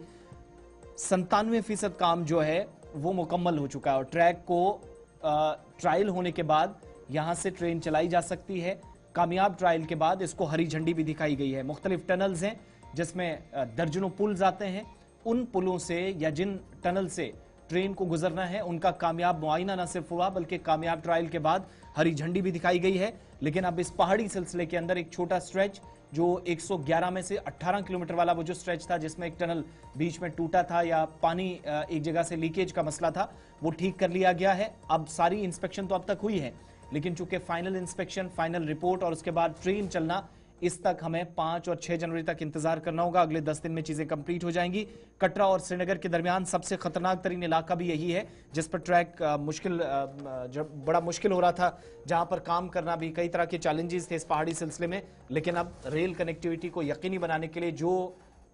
S2: 97% काम जो है वो मुकम्मल हो चुका है और ट्रैक को ट्रायल होने के बाद यहां से ट्रेन चलाई जा सकती है। कामयाब ट्रायल के बाद इसको हरी झंडी भी दिखाई गई है। मुख्तलिफ टनल्स हैं जिसमें दर्जनों पुल्स आते हैं, उन पुलों से या जिन टनल से ट्रेन को गुजरना है उनका कामयाब मुआयना न सिर्फ हुआ बल्कि कामयाब ट्रायल के बाद हरी झंडी भी दिखाई गई है। लेकिन अब इस पहाड़ी सिलसिले के अंदर एक छोटा स्ट्रेच जो 111 में से 18 किलोमीटर वाला वो जो स्ट्रेच था जिसमें एक टनल बीच में टूटा था या पानी एक जगह से लीकेज का मसला था, वो ठीक कर लिया गया है। अब सारी इंस्पेक्शन तो अब तक हुई है लेकिन चूंकि फाइनल इंस्पेक्शन, फाइनल रिपोर्ट और उसके बाद ट्रेन चलना, इस तक हमें 5 और 6 जनवरी तक इंतजार करना होगा। अगले 10 दिन में चीजें कंप्लीट हो जाएंगी। कटरा और श्रीनगर के दरमियान सबसे खतरनाक तरीन इलाका भी यही है जिस पर ट्रैक बड़ा मुश्किल हो रहा था, जहां पर काम करना भी कई तरह के चैलेंजेस थे इस पहाड़ी सिलसिले में। लेकिन अब रेल कनेक्टिविटी को यकीनी बनाने के लिए जो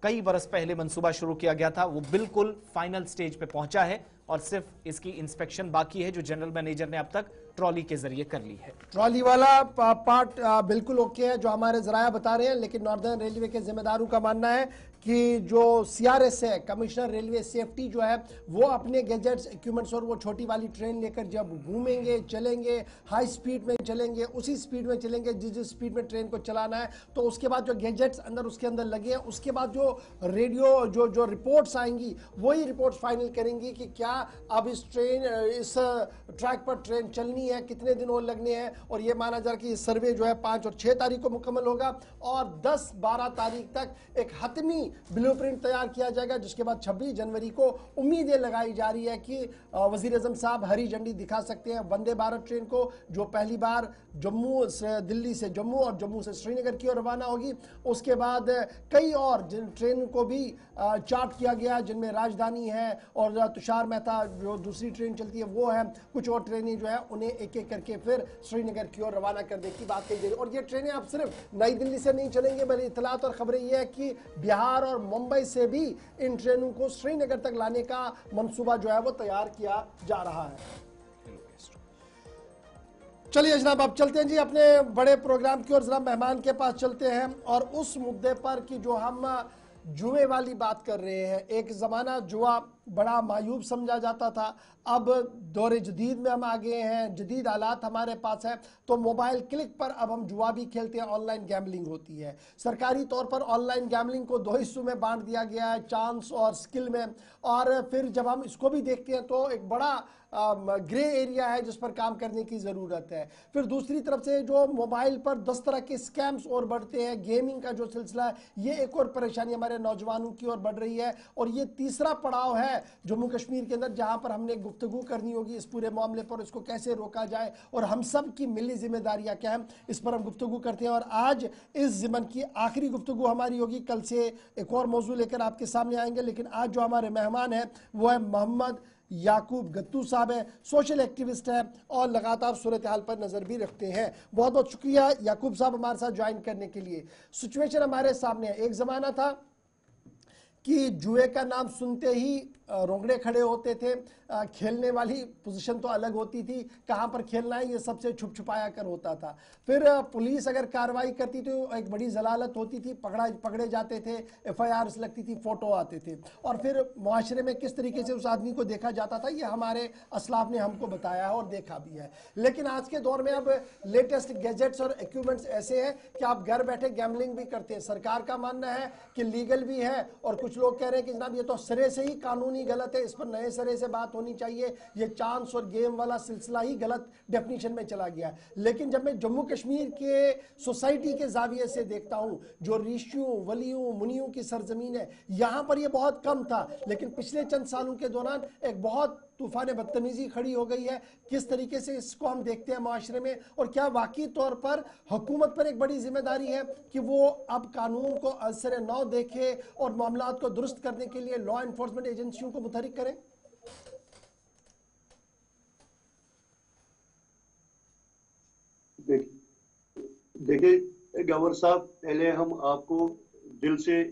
S2: कई बरस पहले मंसूबा शुरू किया गया था वो बिल्कुल फाइनल स्टेज पे पहुंचा है और सिर्फ इसकी इंस्पेक्शन बाकी है, जो जनरल मैनेजर ने अब तक ट्रॉली के जरिए कर ली है।
S1: ट्रॉली वाला पार्ट बिल्कुल ओके है जो हमारे जराया बता रहे हैं, लेकिन नॉर्दर्न रेलवे के जिम्मेदारों का मानना है कि जो सीआरएस है, कमिश्नर रेलवे सेफ्टी, जो है वो अपने गैजेट्स, इक्विपमेंट्स और वो छोटी वाली ट्रेन लेकर जब घूमेंगे, चलेंगे, हाई स्पीड में चलेंगे, उसी स्पीड में चलेंगे जिस स्पीड में ट्रेन को चलाना है, तो उसके बाद जो गैजेट्स अंदर उसके अंदर लगे हैं, उसके बाद जो रेडियो जो रिपोर्ट्स आएंगी वही रिपोर्ट्स फाइनल करेंगी कि क्या अब इस ट्रैक पर ट्रेन चलनी है, कितने दिन और लगने हैं। और ये माना जा रहा है कि सर्वे जो है 5 और 6 तारीख को मुकम्मल होगा और 10-12 तारीख तक एक हतमी ब्लूप्रिंट तैयार किया जाएगा, जिसके बाद 26 जनवरी को उम्मीदें लगाई जा रही है कि वजीर आजम साहब हरी झंडी दिखा सकते हैं वंदे भारत ट्रेन को, जो पहली बार दिल्ली से जम्मू और जम्मू से श्रीनगर की ओर रवाना होगी। उसके बाद कई और ट्रेन को भी चार्ट किया गया, जिनमें राजधानी है और तुषार मेहता जो दूसरी ट्रेन चलती है वो है, कुछ और ट्रेनें जो है उन्हें एक एक करके फिर श्रीनगर की ओर रवाना करने की बात कही जा रही है। और ये ट्रेनें अब सिर्फ नई दिल्ली से नहीं चलेंगे, बल्कि इतलात और खबरें ये है कि बिहार और मुंबई से भी इन ट्रेनों को श्रीनगर तक लाने का मंसूबा जो है वो तैयार किया जा रहा है। चलिए जनाब, अब चलते हैं जी अपने बड़े प्रोग्राम की ओर, जरा मेहमान के पास चलते हैं और उस मुद्दे पर कि जो हम जुए वाली बात कर रहे हैं। एक ज़माना जुआ बड़ा मायूब समझा जाता था, अब दौरे जदीद में हम आ गए हैं, जदीद हालात हमारे पास है, तो मोबाइल क्लिक पर अब हम जुआ भी खेलते हैं, ऑनलाइन गैम्बलिंग होती है। सरकारी तौर पर ऑनलाइन गैम्बलिंग को 2 हिस्सों में बांट दिया गया है, चांस और स्किल में। और फिर जब हम इसको भी देखते हैं तो एक बड़ा ग्रे एरिया है जिस पर काम करने की ज़रूरत है। फिर दूसरी तरफ से जो मोबाइल पर 10 तरह के स्कैम्स और बढ़ते हैं, गेमिंग का जो सिलसिला है ये एक और परेशानी हमारे नौजवानों की ओर बढ़ रही है। और ये तीसरा पड़ाव है जम्मू कश्मीर के अंदर, जहां पर हमने गुफ्तगू करनी होगी इस पूरे मामले पर, इसको कैसे रोका जाए और हम सब की मिली जिम्मेदारियां क्या हैं, इस पर हम गुफ्तगू करते हैं। और आज इस ज़िमन की आखिरी गुफ्तगू हमारी होगी, कल से एक और मौजू लेकर आपके सामने आएंगे। लेकिन आज जो हमारे मेहमान हैं वो है मोहम्मद याकूब गत्तू साहब है, सोशल एक्टिविस्ट है और लगातार सूरत हाल पर नजर भी रखते हैं। बहुत बहुत शुक्रिया याकूब साहब हमारे साथ ज्वाइन करने के लिए। सिचुएशन हमारे सामने है, एक जमाना था कि जुए का नाम सुनते ही रोंगड़े खड़े होते थे, खेलने वाली पोजीशन तो अलग होती थी, कहाँ पर खेलना है ये सबसे छुप छुपाया कर होता था। फिर पुलिस अगर कार्रवाई करती तो एक बड़ी जलालत होती थी, पकड़े जाते थे, FIR लगती थी, फोटो आते थे। और फिर मुआशरे में किस तरीके से उस आदमी को देखा जाता था ये हमारे असलाफ ने हमको बताया है और देखा भी है। लेकिन आज के दौर में अब लेटेस्ट गैजेट्स और इक्विपमेंट्स ऐसे हैं कि आप घर बैठे गैम्बलिंग भी करते हैं। सरकार का मानना है कि लीगल भी है और कुछ लोग कह रहे हैं कि जनाब ये तो सिरे से ही कानूनी गलत है, इस पर नए सिरे से बात होनी चाहिए, ये चांस और गेम वाला सिलसिला ही गलत डेफिनेशन में चला गया है। लेकिन जब मैं जम्मू कश्मीर के सोसाइटी के जाविये से देखता हूं, जो ऋषियों, वलियों, मुनियों की सरजमीन है, यहां पर ये बहुत कम था। लेकिन पिछले चंद सालों के दौरान एक बहुत तूफान बदतमीजी खड़ी हो गई है। किस तरीके से इसको हम देखते हैं माशरे में, और क्या वाकई तौर पर हुकूमत पर एक बड़ी जिम्मेदारी है कि वो अब कानून को असर नौ देखे और मामलात को दुरुस्त करने के लिए लॉ एनफोर्समेंट एजेंसियों को मुतहरिक करें?
S13: देखिए गवर साहब, पहले हम आपको दिल से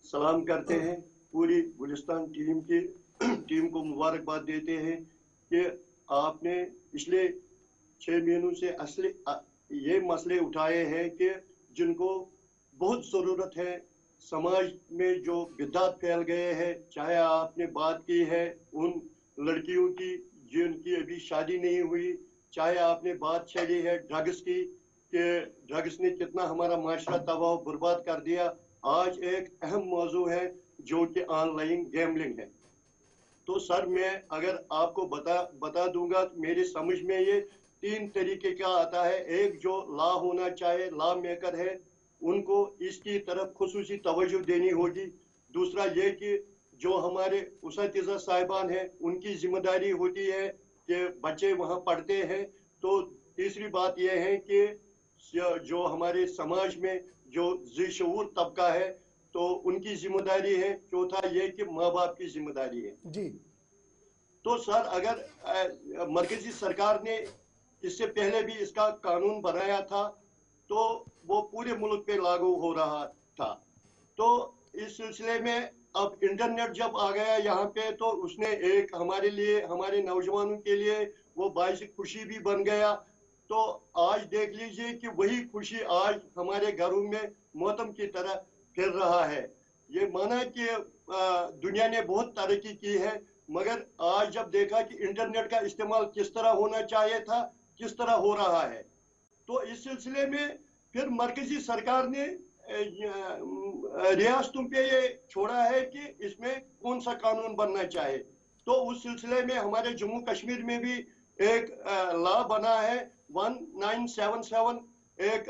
S13: सलाम करते हैं, पूरी गुलिस्तान टीम को मुबारकबाद देते हैं कि आपने पिछले 6 महीनों से ये मसले उठाए हैं कि जिनको बहुत ज़रूरत है। समाज में जो बिदात फैल गए हैं, चाहे आपने बात की है उन लड़कियों की जिनकी अभी शादी नहीं हुई, चाहे आपने बात छेड़ी है ड्रग्स की कि ड्रग्स ने कितना हमारा माशरा तबाह बर्बाद कर दिया। आज एक अहम मौजू है जो कि ऑनलाइन गैम्बलिंग है। तो सर मैं अगर आपको बता दूंगा, मेरी समझ में ये 3 तरीके का आता है। एक जो लॉ होना चाहे, लॉ मेकर है, उनको इसकी तरफ खुसूसी तवज्जो देनी होगी। दूसरा ये कि जो हमारे उस्ताद साहिबान हैं उनकी जिम्मेदारी होती है कि बच्चे वहाँ पढ़ते हैं। तो तीसरी बात यह है कि जो हमारे समाज में जो ज़िशऊर तबका है तो उनकी जिम्मेदारी है। चौथा ये कि माँ बाप की जिम्मेदारी है
S1: जी।
S13: तो सर अगर मरकजी सरकार ने इससे पहले भी इसका कानून बनाया था तो वो पूरे मुल्क पे लागू हो रहा था। तो इस सिलसिले में अब इंटरनेट जब आ गया यहाँ पे तो उसने एक हमारे लिए, हमारे नौजवानों के लिए वो बाइस खुशी भी बन गया। तो आज देख लीजिए कि वही खुशी आज हमारे घरों में मौसम की तरह फिर रहा है। ये माना कि दुनिया ने बहुत तरक्की की है, मगर आज जब देखा कि इंटरनेट का इस्तेमाल किस तरह होना चाहिए था, किस तरह हो रहा है, तो इस सिलसिले में फिर मरकजी सरकार ने रियासतों पे ये छोड़ा है कि इसमें कौन सा कानून बनना चाहिए। तो उस सिलसिले में हमारे जम्मू कश्मीर में भी एक लॉ बना है 1977, एक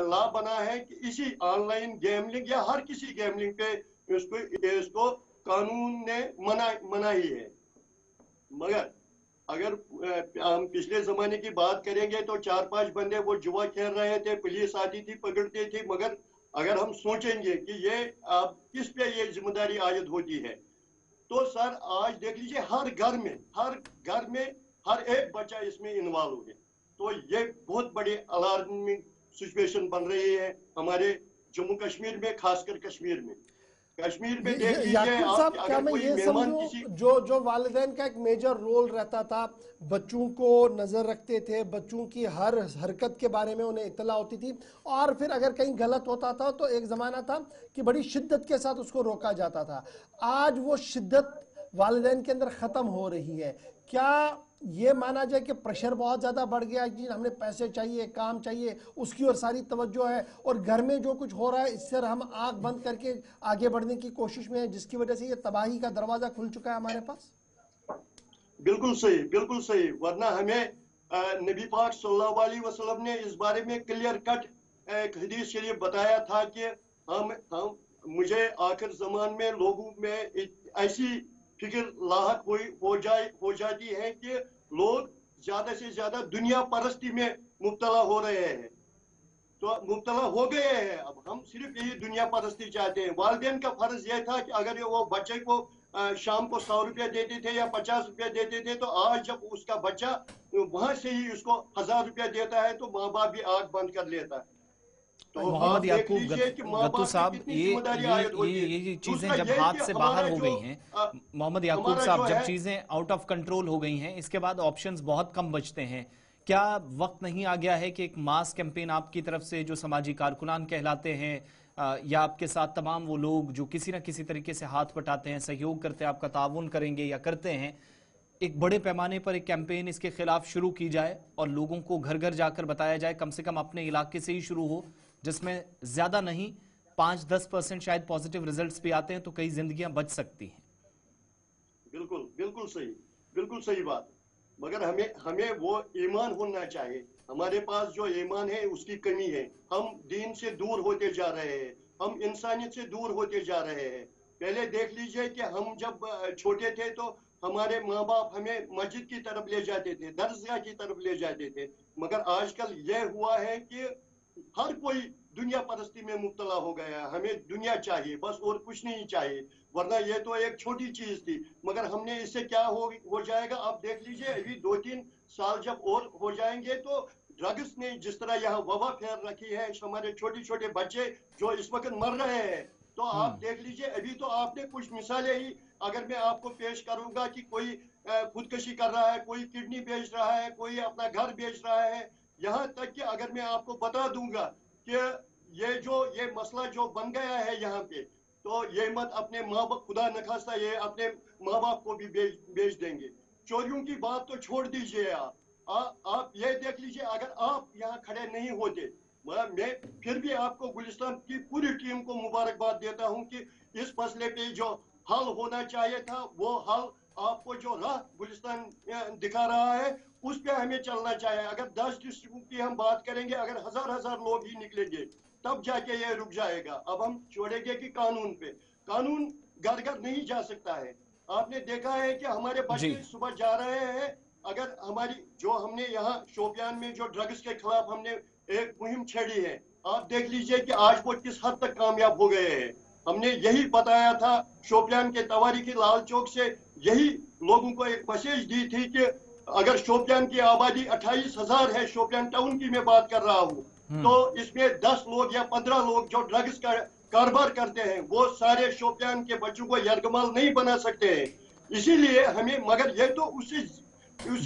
S13: लॉ बना है कि इसी ऑनलाइन गेमलिंग या हर किसी गेमलिंग पे इसको कानून ने मना ही है। मगर अगर हम पिछले जमाने की बात करेंगे तो 4-5 बंदे वो जुआ खेल रहे थे, पुलिस आती थी, पकड़ती थी। मगर अगर हम सोचेंगे कि ये अब किस पे ये जिम्मेदारी आयद होती है, तो सर आज देख लीजिए हर घर में हर एक बच्चा इसमें इन्वॉल्व है। तो ये बहुत बड़ी अलार्मिंग सिचुएशन बन रही है हमारे जम्मू कश्मीर में, खासकर कश्मीर में देख लीजिए
S1: साहब, क्या मैं ये समझूं जो वालिदैन का एक मेजर रोल रहता था, बच्चों को नजर रखते थे, बच्चों की हर हरकत के बारे में उन्हें इत्तला होती थी, और फिर अगर कहीं गलत होता था तो एक जमाना था कि बड़ी शिद्दत के साथ उसको रोका जाता था। आज वो शिद्दत वालिदैन के अंदर खत्म हो रही है। क्या ये माना जाए कि प्रेशर बहुत ज्यादा बढ़ गया कि हमें पैसे चाहिए, काम चाहिए, उसकी ओर सारी तवज्जो है, और घर में जो कुछ हो रहा है इससे हम आंख बंद करके आगे बढ़ने की कोशिश में है, जिसकी वजह से ये तबाही का दरवाजा खुल चुका है हमारे पास?
S13: बिल्कुल सही। वरना हमें नबी पाक सल्लल्लाहु अलैहि वसल्लम ने इस बारे में क्लियर कट एक हदीस शरीफ बताया था कि हम मुझे आखिर ज़मान में लोगों में ऐसी फिक्र लाहक हो जाती है कि लोग ज्यादा से ज्यादा दुनिया परस्ती में मुब्तला हो रहे हैं, तो मुब्तला हो गए हैं। अब हम सिर्फ यही दुनिया परस्ती चाहते हैं। वालिदैन का फर्ज यह था कि अगर वो बच्चे को शाम को 100 रुपया देते थे या 50 रुपया देते थे, तो आज जब उसका बच्चा वहां से ही उसको 1000 रुपया देता है तो माँ बाप भी आंख बंद कर लेता है। तो
S2: मोहम्मद याकूब गत्तू साहब, ये चीजें जब हाथ से बाहर हो गई हैं, मोहम्मद याकूब साहब, जब चीजें आउट ऑफ कंट्रोल हो गई हैं, इसके बाद ऑप्शंस बहुत कम बचते हैं। क्या वक्त नहीं आ गया है कि एक मास कैंपेन आपकी तरफ से, जो समाजी कारकुनान कहलाते हैं, या आपके साथ तमाम वो लोग जो किसी ना किसी तरीके से हाथ बटाते हैं, सहयोग करते हैं, आपका ताउन करेंगे या करते हैं, एक बड़े पैमाने पर एक कैंपेन इसके खिलाफ शुरू की जाए और लोगों को घर घर जाकर बताया जाए, कम से कम अपने इलाके से ही शुरू हो, जिसमें ज्यादा नहीं 5-10% शायद पॉजिटिव रिजल्ट्स भी आते हैं, तो कई जिंदगियां बच सकती हैं।
S13: बिल्कुल सही बात। मगर हमें वो ईमान होना चाहिए। हमारे पास जो ईमान है उसकी कमी है। हम दीन से दूर होते जा रहे हैं, हम इंसानियत से दूर होते जा रहे हैं। पहले देख लीजिए कि हम जब छोटे थे तो हमारे माँ बाप हमें मस्जिद की तरफ ले जाते थे, दरगाह की तरफ ले जाते थे। मगर आजकल यह हुआ है कि हर कोई दुनिया परस्ती में मुब्तला हो गया है। हमें दुनिया चाहिए बस, और कुछ नहीं चाहिए। वरना ये तो एक छोटी चीज थी, मगर हमने इससे क्या हो जाएगा। अब देख लीजिए अभी 2-3 साल जब और हो जाएंगे तो ड्रग्स ने जिस तरह यहाँ वबा फैल रखी है, हमारे छोटे छोटे बच्चे जो इस वक्त मर रहे हैं, तो आप देख लीजिए। अभी तो आपने कुछ मिसालें ही अगर मैं आपको पेश करूंगा कि कोई खुदकशी कर रहा है, कोई किडनी बेच रहा है, कोई अपना घर बेच रहा है, यहाँ तक कि अगर मैं आपको बता दूंगा कि ये मसला जो बन गया है यहाँ पे, तो ये मत अपने माँ बाप, खुदा न खास्ता ये अपने माँ बाप को भी बेच देंगे। चोरियों की बात तो छोड़ दीजिए। आप ये देख लीजिए, अगर आप यहाँ खड़े नहीं होते, मैं फिर भी आपको गुलिस्तान की पूरी टीम को मुबारकबाद देता हूँ कि इस मसले पे जो हल होना चाहिए था, वो हल आपको जो राह गुलिस्तान दिखा रहा है उस पे हमें चलना चाहिए। अगर 10 डिस्ट्रिक्ट की हम बात करेंगे, अगर हजार लोग ही निकलेंगे तब जाके ये रुक जाएगा। अब हम छोड़ेंगे कि कानून पे, कानून घर घर नहीं जा सकता है। आपने देखा है कि हमारे बच्चे सुबह जा रहे हैं, अगर हमारी जो हमने यहाँ शोपियान में जो ड्रग्स के खिलाफ हमने एक मुहिम छेड़ी है, आप देख लीजिए कि आज वो किस हद तक कामयाब हो गए हैं। हमने यही बताया था शोपियान के तवारीखी लाल चौक से, यही लोगों को एक मैसेज दी थी कि अगर शोपियान की आबादी 28,000 है, शोपियान टाउन की मैं बात कर रहा हूँ, तो इसमें 10 लोग या 15 लोग जो ड्रग्स कारोबार करते हैं, वो सारे शोपियान के बच्चों को यरगमाल नहीं बना सकते हैं। इसीलिए हमें, मगर ये तो उससे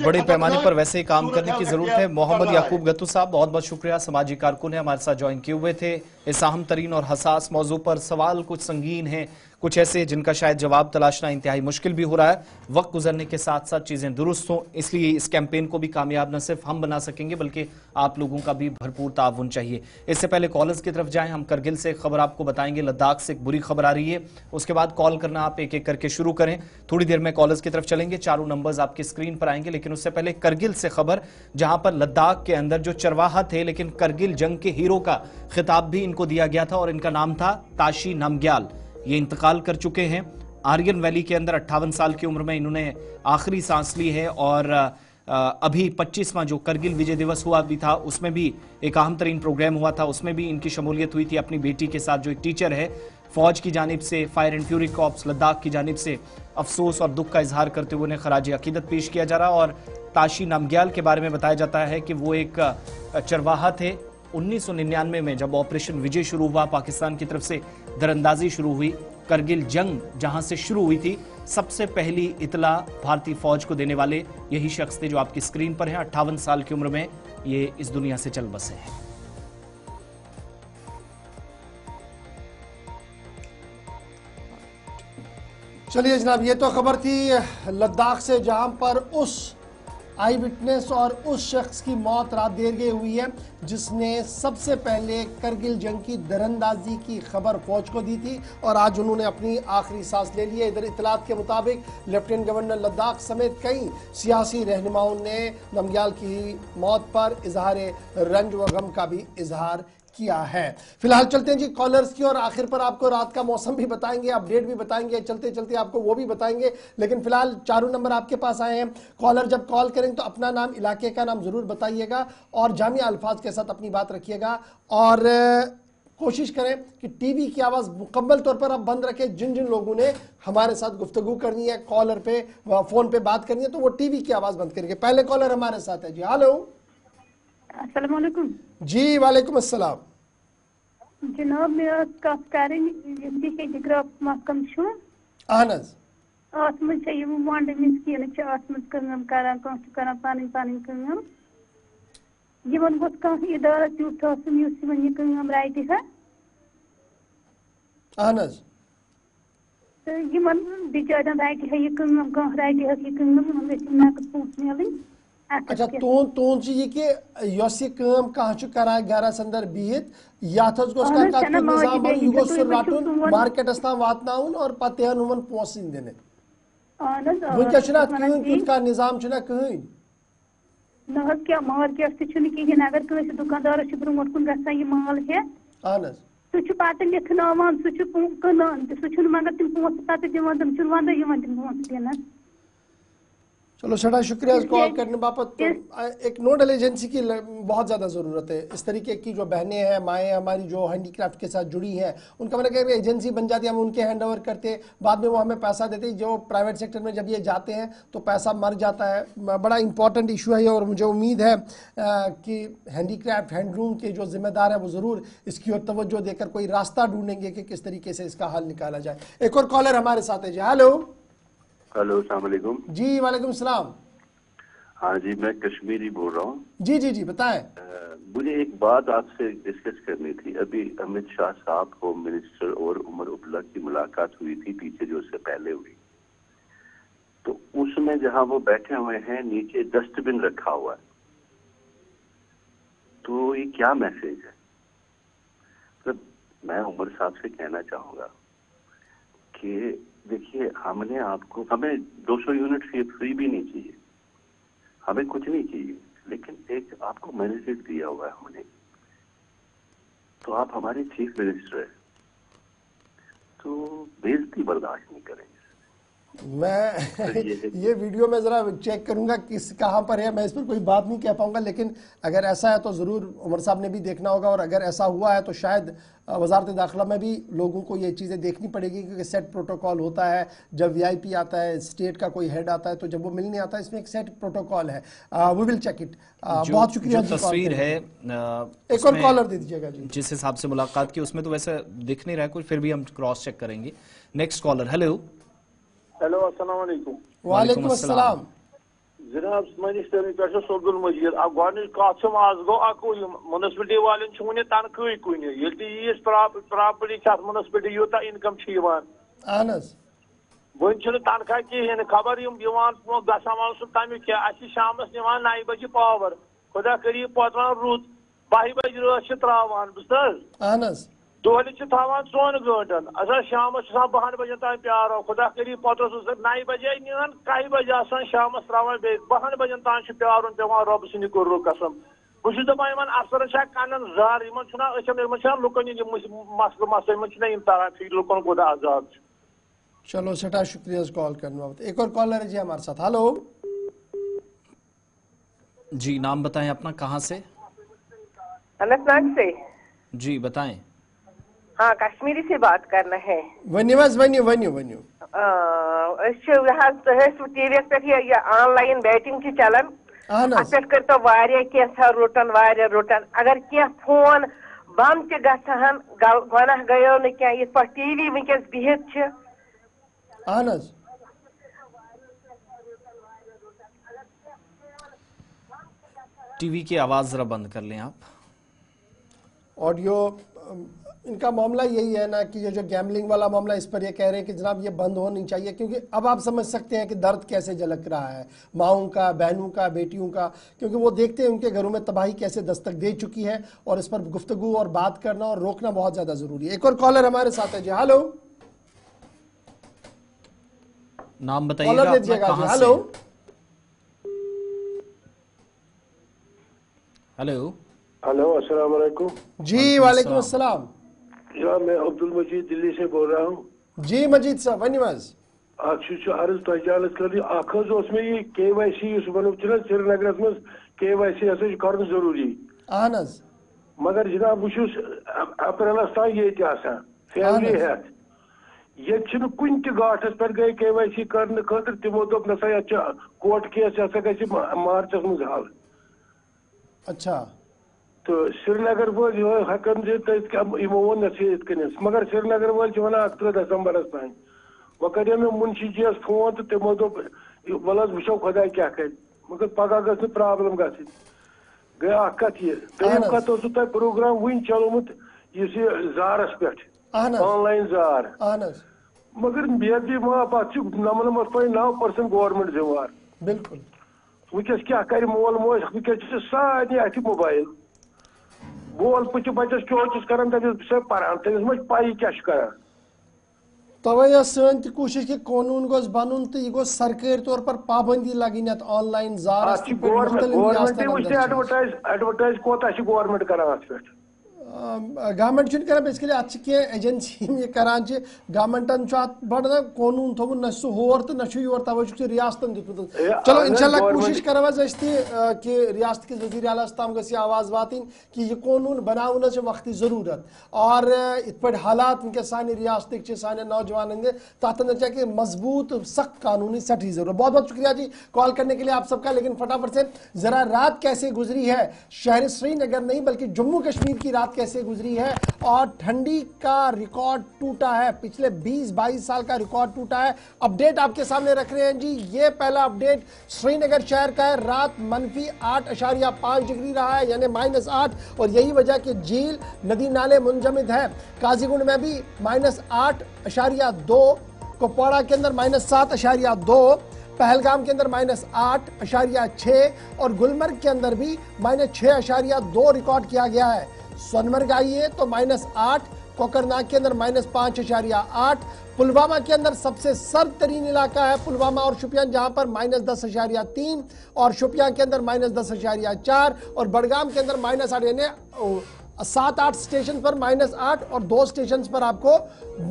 S2: बड़े पैमाने पर वैसे ही काम करने की जरूरत है। मोहम्मद
S13: कर रहा
S2: याकूब गत्तू साहब, बहुत बहुत शुक्रिया। समाजी कारकुन है, हमारे साथ ज्वाइन किए हुए थे। इस अहम तरीन और हसास मौजू पर सवाल कुछ संगीन हैं, कुछ ऐसे जिनका शायद जवाब तलाशना इंतहाई मुश्किल भी हो रहा है। वक्त गुजरने के साथ साथ चीजें दुरुस्त हों, इसलिए इस कैंपेन को भी कामयाब न सिर्फ हम बना सकेंगे बल्कि आप लोगों का भी भरपूर ताउन चाहिए। इससे पहले कॉलर्स की तरफ जाएं, हम करगिल से एक खबर आपको बताएंगे, लद्दाख से एक बुरी खबर आ रही है। उसके बाद कॉल करना आप एक एक करके शुरू करें। थोड़ी देर में कॉलर्स की तरफ चलेंगे, चारों नंबर्स आपकी स्क्रीन पर आएंगे, लेकिन उससे पहले करगिल से खबर, जहां पर लद्दाख के अंदर जो चरवाहा थे लेकिन करगिल जंग के हीरो का खिताब भी इनको दिया गया था और इनका नाम था ताशी नामग्याल। ये इंतकाल कर चुके हैं। आर्यन वैली के अंदर 58 साल की उम्र में इन्होंने आखिरी सांस ली है और अभी 25वां जो करगिल विजय दिवस हुआ भी था उसमें भी एक अहम तरीन प्रोग्राम हुआ था, उसमें भी इनकी शमूलियत हुई थी अपनी बेटी के साथ, जो एक टीचर है। फौज की जानिब से, fire and fury corps Ladakh की जानिब से अफसोस और दुख का इजहार करते हुए उन्हें खराज अकीदत पेश किया जा रहा। और ताशी नामग्याल के बारे में बताया जाता है कि वो एक चरवाहा थे। 1999 में जब ऑपरेशन विजय शुरू हुआ, पाकिस्तान की तरफ से दरअंदाजी शुरू हुई, करगिल जंग जहां से शुरू हुई थी, सबसे पहली इतला भारतीय फौज को देने वाले यही शख्स थे जो आपकी स्क्रीन पर हैं। 58 साल की उम्र में ये इस दुनिया से चल बसे हैं।
S1: चलिए जनाब, ये तो खबर थी लद्दाख से, जहां पर उस आई विटनेस और उस शख्स की मौत रात देर गई हुई है जिसने सबसे पहले करगिल जंग की दरअंदाजी की खबर फौज को दी थी और आज उन्होंने अपनी आखिरी सांस ले ली है। इधर इतलात के मुताबिक लेफ्टिनेंट गवर्नर लद्दाख समेत कई सियासी रहनुमाओं ने नामग्याल की मौत पर इजहार रंज व गम का भी इजहार किया है। फिलहाल चलते हैं जी कॉलर्स की और आखिर पर आपको रात का मौसम भी बताएंगे, अपडेट भी बताएंगे, चलते चलते आपको वो भी बताएंगे। लेकिन फिलहाल चारों नंबर आपके पास आए हैं। कॉलर जब कॉल करें तो अपना नाम, इलाके का नाम जरूर बताइएगा और जामिया अल्फाज के साथ अपनी बात रखिएगा और कोशिश करें कि टीवी की आवाज़ मुकम्मल तौर पर आप बंद रखें। जिन जिन लोगों ने हमारे साथ गुफ्तगू करनी है, कॉलर पे फोन पे बात करनी है, तो वो टीवी की आवाज़ बंद करिए। पहले कॉलर हमारे साथ है जी। हेलो,
S14: अस्सलाम वालेकुम
S1: जी वालेकुम अस्सलाम।
S14: जनाब मैं कत करें हैंडीक्राफ्ट महकम
S1: अहन
S14: अत मज वंड स्कीन कम कर पन कम यमन गोस कह इदारा तुथ यह राइट है
S1: अहन
S14: तो यमन बिचारन राइट है यह कह राइट है नकद पोस मिल।
S1: अच्छा, तोन ये कि यह काम कह करान गरस अंदर बिहित यथ निजाम रटन मार्केटस तम वातन और पे हुन पोसन दिन वनकस तुत निजाम कहीं
S14: न क्या मार्केट कहें अगर कस दुकानदार ब्रोट कुन ग माल हे सह पे लिखन सह क्लान सह मगर तम पोस पे दिवान तम वंद तम पोस दिन।
S1: चलो सड़ा शुक्रिया कॉल करने बाबत। एक नोडल एजेंसी की बहुत ज़्यादा ज़रूरत है। इस तरीके की जो बहनें हैं, माएँ हमारी जो हैंडीक्राफ्ट के साथ जुड़ी हैं, उनका मैंने कहा एजेंसी बन जाती है, हम उनके हैंड ओवर करते, बाद में वो हमें पैसा देते। जो प्राइवेट सेक्टर में जब ये जाते हैं तो पैसा मर जाता है। बड़ा इंपॉर्टेंट इशू है ये और मुझे उम्मीद है कि हैंडीक्राफ्ट हैंडलूम के जो जिम्मेदार हैं वो ज़रूर इसकी ओर तवज्जो देकर कोई रास्ता ढूंढेंगे कि किस तरीके से इसका हल निकाला जाए। एक और कॉलर हमारे साथ है जी। हेलो,
S15: अस्सलाम वालेकुम।
S1: जी वालेकुम सलाम।
S15: हाँ जी, मैं कश्मीरी बोल रहा हूँ।
S1: जी जी जी बताएं।
S15: मुझे एक बात आपसे डिस्कस करनी थी। अभी अमित शाह साहब, होम मिनिस्टर और उमर अब्दुल्ला की मुलाकात हुई थी पीछे जो उससे पहले हुई, तो उसमें जहाँ वो बैठे हुए हैं नीचे डस्टबिन रखा हुआ है, तो ये क्या मैसेज है? मतलब मैं उमर साहब से कहना चाहूंगा कि देखिए, हमें 200 यूनिट फ्री भी नहीं चाहिए, हमें कुछ नहीं चाहिए, लेकिन एक आपको मैंडेट दिया हुआ है हमने, तो आप हमारे चीफ मिनिस्टर हैं, तो बेइज्जती बर्दाश्त नहीं करेंगे।
S1: मैं ये वीडियो में जरा चेक करूंगा किस कहां पर है, मैं इस पर कोई बात नहीं कह पाऊंगा, लेकिन अगर ऐसा है तो जरूर उमर साहब ने भी देखना होगा, और अगर ऐसा हुआ है तो शायद वजारत दाखिला में भी लोगों को ये चीज़ें देखनी पड़ेगी, क्योंकि सेट प्रोटोकॉल होता है जब वीआईपी आता है, स्टेट का कोई हेड आता है, तो जब वो मिलने आता है इसमें एक सेट प्रोटोकॉल है। We will check it. बहुत शुक्रिया।
S2: तस्वीर है
S1: एक और कॉलर दे दीजिएगा जी।
S2: जिस हिसाब से मुलाकात की उसमें तो वैसे दिख नहीं रहा है कुछ, फिर भी हम क्रॉस चेक करेंगे। Next collar. हेलो
S16: हेलो, अस्सलाम वालेकुम।
S1: वालेकुम अस्सलाम।
S16: जनाब मिनिस्टर पे अब्दुल मजीद अब गोनी कत आज गो अकु म्युनिसिपलिटी वालें वन तनख्वाही कुन ये property municipality Utah income one तनख्वाह कहें खबर गसान तमिक क्या शाम निवान 9 बजे पावर खुदा करी पतवान रुत 12 बजे रात त्रावान बस दोहली थान 4 घंटन अच्छा शाम 12 बजे तक प्यारो खुदा करी पत 9 बजे नीन 1 बजे आसान शाम त्रावान 12 बजे तक प्यारुन पे रब सद कुर्र कसम बहुत दपान अफसर कन जार लुकन मसल मसल तारान फिर लुकन खुदा आजाद।
S1: चलो सटा शुक्रिया कॉल करने। एक और कॉलर है जी हमारे साथ। हेलो
S2: जी, नाम बताएं अपना, कहाँ से?
S17: अनंतनाग से।
S2: जी बताएं।
S17: हाँ, कश्मीरी से बात करना है।
S1: वन्यू
S17: टीवी पे ऑनलाइन बैटिंग चलान पे कर रुटन अगर क्या फोन बंद गहन गुनाह गयो न क्या टीवी वनकस बिहित
S2: टीवी की आवाज जरा बंद कर लें आप।
S1: ऑडियो इनका मामला यही है ना कि ये जो गैम्बलिंग वाला मामला, इस पर ये कह रहे हैं कि जनाब ये बंद होनी चाहिए, क्योंकि अब आप समझ सकते हैं कि दर्द कैसे झलक रहा है माओं का, बहनों का, बेटियों का, क्योंकि वो देखते हैं उनके घरों में तबाही कैसे दस्तक दे चुकी है, और इस पर गुफ्तगू और बात करना और रोकना बहुत ज्यादा जरूरी है। एक और कॉलर हमारे साथ है जी। हेलो,
S2: नाम बताइएगा अपना, कहां से?
S1: हेलो
S2: हेलो
S16: हेलो, अस्सलाम वालेकुम।
S1: जी वालेकुम अस्सलाम।
S16: यार मैं अब्दुल मजीद दिल्ली से बोल रहा हूँ।
S1: जी मजीद साहब वनिवाज
S16: अर्ज तजालत कर में ये KYC वो श्रीनगर में KYC कर जरूरी मगर जनाब वह अप्रैलस तान ये फैमिली हेथ ये कुन गाठस पे गई KYC करने खतर तमो दोप नसा कोर्ट केस ग मार्चस मज हल।
S1: अच्छा,
S16: तो श्रीनगर वोल हकन वो मगर श्रीनगर वोल वन 18 दिसंबर तान वो करे मे मुंशी जी फोन तो तमो दोप वल वो खुदा क्या कर मगर पगह ग प्रॉब्लम गई कत ये दोम कत तुम प्रोग्राम वन चलोमुत जारस पे ऑनलाइन जार मगर बेदी माप नमनमत 9% गवर्नमेंट जिम्मेवार।
S1: बिल्कुल
S16: वस क्या कर मोल मोज वस सारे अथ मोबाइल बोल पुच बचस चोचस करान तब पान तमिस मज पाई क्या कर
S1: तवे सन कोशिश कि कानून गोस बनन तो यह गोस सरकारी तौर पर पाबंदी लगन ऑनलाइन जार
S16: गवर्नमेंट एडवर्टाइज कोता गवर्नमेंट करान अत पे
S1: गवर्नमेंट कर बेसिकली अत एजेंसी करान गवर्नमेंटन बड़ कानून थोन न होर तो न योर तवे रियासतन दिखुत। चलो इंशाल्लाह कोशिश करो कि रियासत किस वज़ीर आला तम गई आवाज़ वातन कि यह कानून बनावन वक्ती ज़रूरत और इत पे हालात वनकस सान रियासत सान नौजवान तथ कि मजबूत सख्त कानूनी सठी जरूरत। बहुत बहुत शुक्रिया जी कॉल करने के लिए आप सबका। लेकिन फटाफट से जरा रात कैसे गुजरी है शहर श्रीनगर नहीं बल्कि जम्मू कश्मीर की रात कैसे गुजरी है, और ठंडी का रिकॉर्ड टूटा है, पिछले 20-22 साल का रिकॉर्ड टूटा है। अपडेट आपके सामने रख रहे हैं जी। ये पहला अपडेट श्रीनगर शहर का है। रात -8.5 डिग्री रहा है, यानी -8, और यही वजह कि झील नदी नाले मुंजमद है। काजीगुंड में भी -8.2, कुपवाड़ा के अंदर -7.2, पहलगाम के अंदर -8.6 और गुलमर्ग के अंदर भी -6.2 रिकॉर्ड किया गया है। सोनमर्ग आइए तो -8, कोकरनाग के अंदर -5.8, पुलवामा के अंदर सबसे सर्द तरीन इलाका है पुलवामा और शुपियान, जहां पर -10.3 और शुपियान के अंदर -10.4 और बडगाम के अंदर -8, यानी 7-8 स्टेशन पर -8 और 2 स्टेशन पर आपको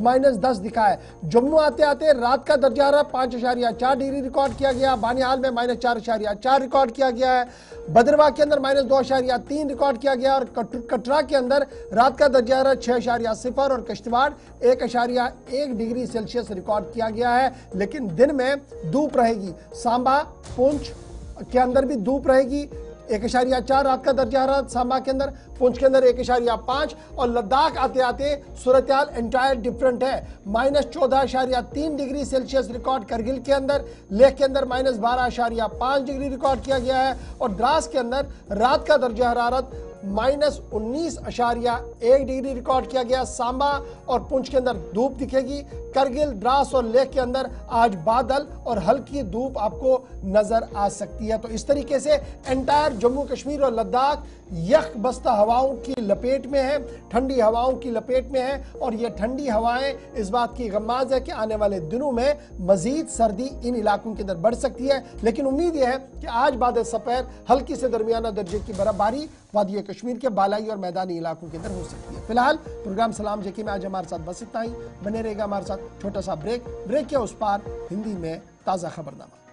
S1: -10 दिखा है। जम्मू आते आते रात का दर्जा हरारत 5.4 डिग्री रिकॉर्ड किया गया। बानिहाल में -4.4 रिकॉर्ड किया गया है। भद्रवाह के अंदर -2.3 रिकॉर्ड किया गया और कटरा के अंदर रात का दर्जा हरारत 6.0 और किश्तवाड़ 1.1 डिग्री सेल्सियस रिकॉर्ड किया गया है। लेकिन दिन में धूप रहेगी। सांबा पुंछ के अंदर भी धूप रहेगी। 1.4 रात का दर्जा हरारत सांबा के अंदर, पुंछ के अंदर 1.5 और लद्दाख आते आते सूरत हाल एंटायर डिफरेंट है। -14.3 डिग्री सेल्सियस रिकॉर्ड करगिल के अंदर, लेह के अंदर -12.5 डिग्री रिकॉर्ड किया गया है और द्रास के अंदर रात का दर्जा हरारत -19.1 डिग्री रिकॉर्ड किया गया। सांबा और पुंछ के अंदर धूप दिखेगी। करगिल, द्रास और लेह के अंदर आज बादल और हल्की धूप आपको नजर आ सकती है। तो इस तरीके से एंटायर जम्मू कश्मीर और लद्दाख यख बस्ता हवाओं की लपेट में है, ठंडी हवाओं की लपेट में है और ये ठंडी हवाएं इस बात की गम्माज है कि आने वाले दिनों में मजीद सर्दी इन इलाकों के अंदर बढ़ सकती है। लेकिन उम्मीद यह है कि आज बादल सफेद हल्की से दरमियाना दर्जे की बर्फबारी वादी कश्मीर के बालाई और मैदानी इलाकों के अंदर हो सकती है। फिलहाल प्रोग्राम सलाम जेके में आज हमारे साथ बस इतना ही। बने रहेगा हमारे साथ। छोटा सा ब्रेक के उस पार हिंदी में ताज़ा खबरनामा।